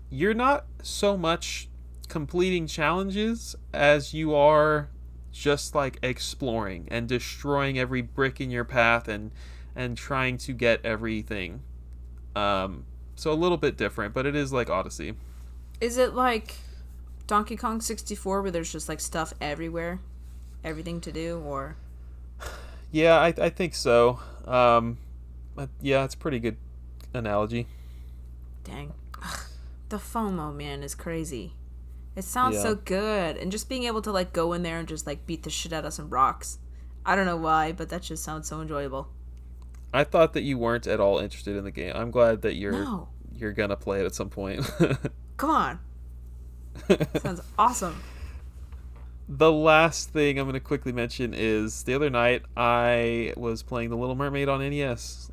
you're not so much completing challenges as you are just like exploring and destroying every brick in your path and trying to get everything. So a little bit different, but it is like Odyssey.
Is it like Donkey Kong 64 where there's just like stuff everywhere? Everything to do, or
Yeah, I think so. But yeah, it's a pretty good analogy.
dang. Ugh, the FOMO, man, is crazy. It sounds
Yeah.
so good. And just being able to like go in there and just like beat the shit out of some rocks. I don't know why, but that just sounds so enjoyable.
I thought that you weren't at all interested in the game. I'm glad that
No.
you're gonna play it at some point.
Come on. Sounds awesome.
The last thing I'm going to quickly mention is the other night I was playing The Little Mermaid on NES.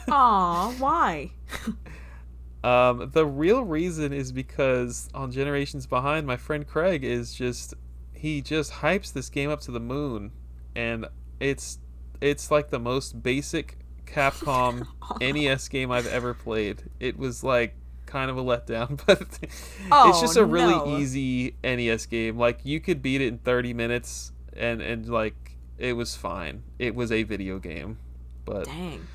Aw, why?
The real reason is because on Generations Behind, my friend Craig he just hypes this game up to the moon, and it's like the most basic Capcom NES game I've ever played. It was like kind of a letdown, but it's just a really
no.
easy NES game. Like you could beat it in 30 minutes and like it was fine. It was a video game. But
Dang.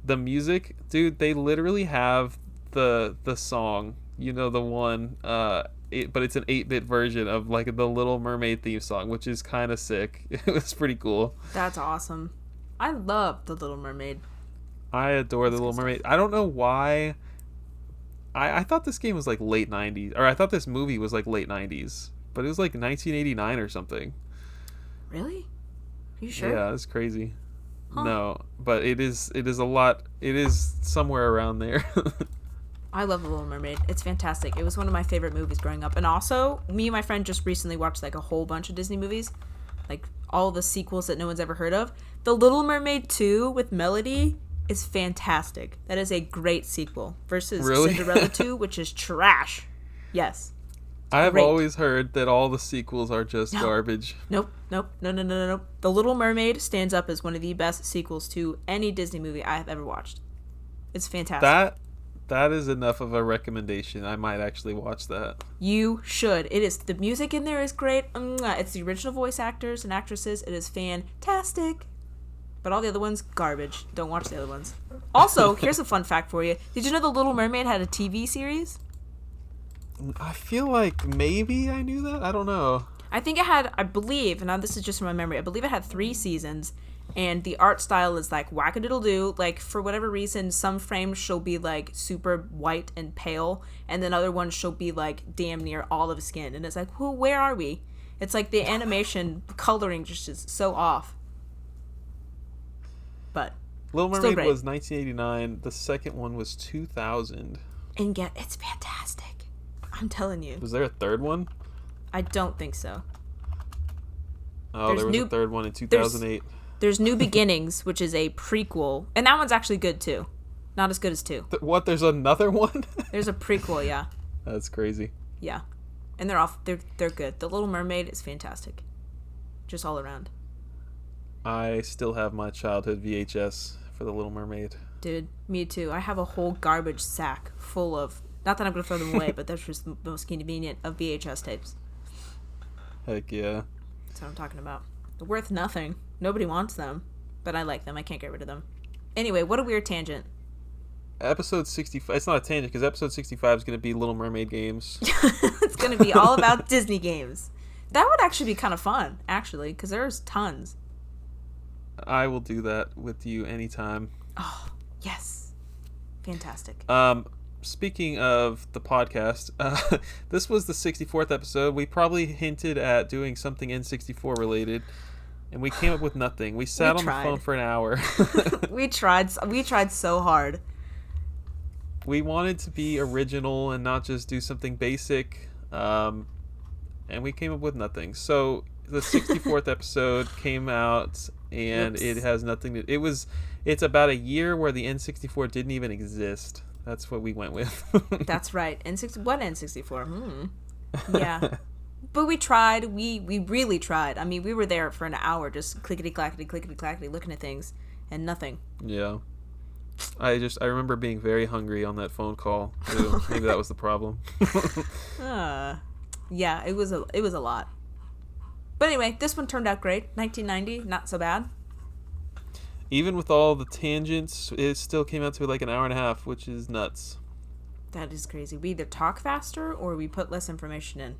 the music, dude, they literally have the song, the one but it's an 8-bit version of like the Little Mermaid theme song, which is kind of sick. It was pretty cool.
That's awesome. I love The Little Mermaid.
I adore the Little Mermaid. I don't know why. I thought this game was like late 90s, or I thought this movie was like late 90s, but it was like 1989 or something.
Really? Are you sure?
Yeah, it's crazy.
Huh.
No, but it is a lot. It is somewhere around there.
I love The Little Mermaid. It's fantastic. It was one of my favorite movies growing up. And also, me and my friend just recently watched like a whole bunch of Disney movies. Like all the sequels that no one's ever heard of. The Little Mermaid 2 with Melody is fantastic. That is a great sequel versus
Really?
Cinderella 2, which is trash. Yes.
I've
Great.
always heard that all the sequels are just garbage.
Nope. No. The Little Mermaid stands up as one of the best sequels to any Disney movie I have ever watched. It's fantastic.
That is enough of a recommendation. I might actually watch that.
You should. It is. The music in there is great. It's the original voice actors and actresses. It is fantastic. But all the other ones, garbage. Don't watch the other ones. Also, here's a fun fact for you. Did you know The Little Mermaid had a TV series?
I feel like maybe I knew that. I don't know.
I think it had, I believe, and now this is just from my memory, I believe it had 3 seasons, and the art style is like wackadoodle-doo. Like, for whatever reason, some frames she'll be like super white and pale, and then other ones she'll be like damn near olive skin, and it's like, who, where are we? It's like the animation coloring just is so off. But
Little
still
Mermaid
great.
was 1989. The second one was 2000.
And yet it's fantastic. I'm telling you.
Was there a third one?
I don't think so.
Oh,
There's
there was
new-
a third one in 2008.
There's New Beginnings, which is a prequel, and that one's actually good too. Not as good as 2.
What? There's another one?
There's a prequel, yeah.
That's crazy.
Yeah. And they're good. The Little Mermaid is fantastic. Just all around.
I still have my childhood VHS for The Little Mermaid.
Dude, me too. I have a whole garbage sack full of, not that I'm going to throw them away, but that's just the most convenient of VHS tapes.
Heck yeah.
That's what I'm talking about. They're worth nothing. Nobody wants them, but I like them. I can't get rid of them. Anyway, what a weird tangent.
Episode 65. It's not a tangent because episode 65 is going to be Little Mermaid games.
It's going to be all about Disney games. That would actually be kind of fun, actually, because there's tons.
I will do that with you anytime.
Oh, yes. Fantastic.
Speaking of the podcast, this was the 64th episode. We probably hinted at doing something N64 related, and we came up with nothing. We sat on the phone for an hour.
We tried so hard.
We wanted to be original and not just do something basic, and we came up with nothing. So the 64th episode came out, and
Oops.
it has nothing to. It's about a year where the N64 didn't even exist. That's what we went with.
That's right. What N64? Yeah. But we tried. We really tried. I mean, we were there for an hour just clickety-clackety looking at things and nothing.
Yeah. I remember being very hungry on that phone call. Too. Maybe that was the problem.
Yeah, it was a lot. But anyway, this one turned out great. 1990, not so bad.
Even with all the tangents, it still came out to like an hour and a half, which is nuts.
That is crazy. We either talk faster or we put less information in.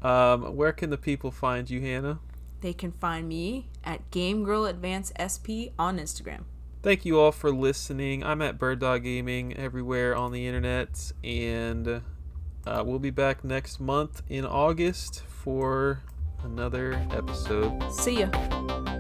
Where can the people find you, Hannah?
They can find me at Game Girl Advance SP on Instagram.
Thank you all for listening. I'm at Bird Dog Gaming everywhere on the internet, and we'll be back next month in August for another episode.
See ya.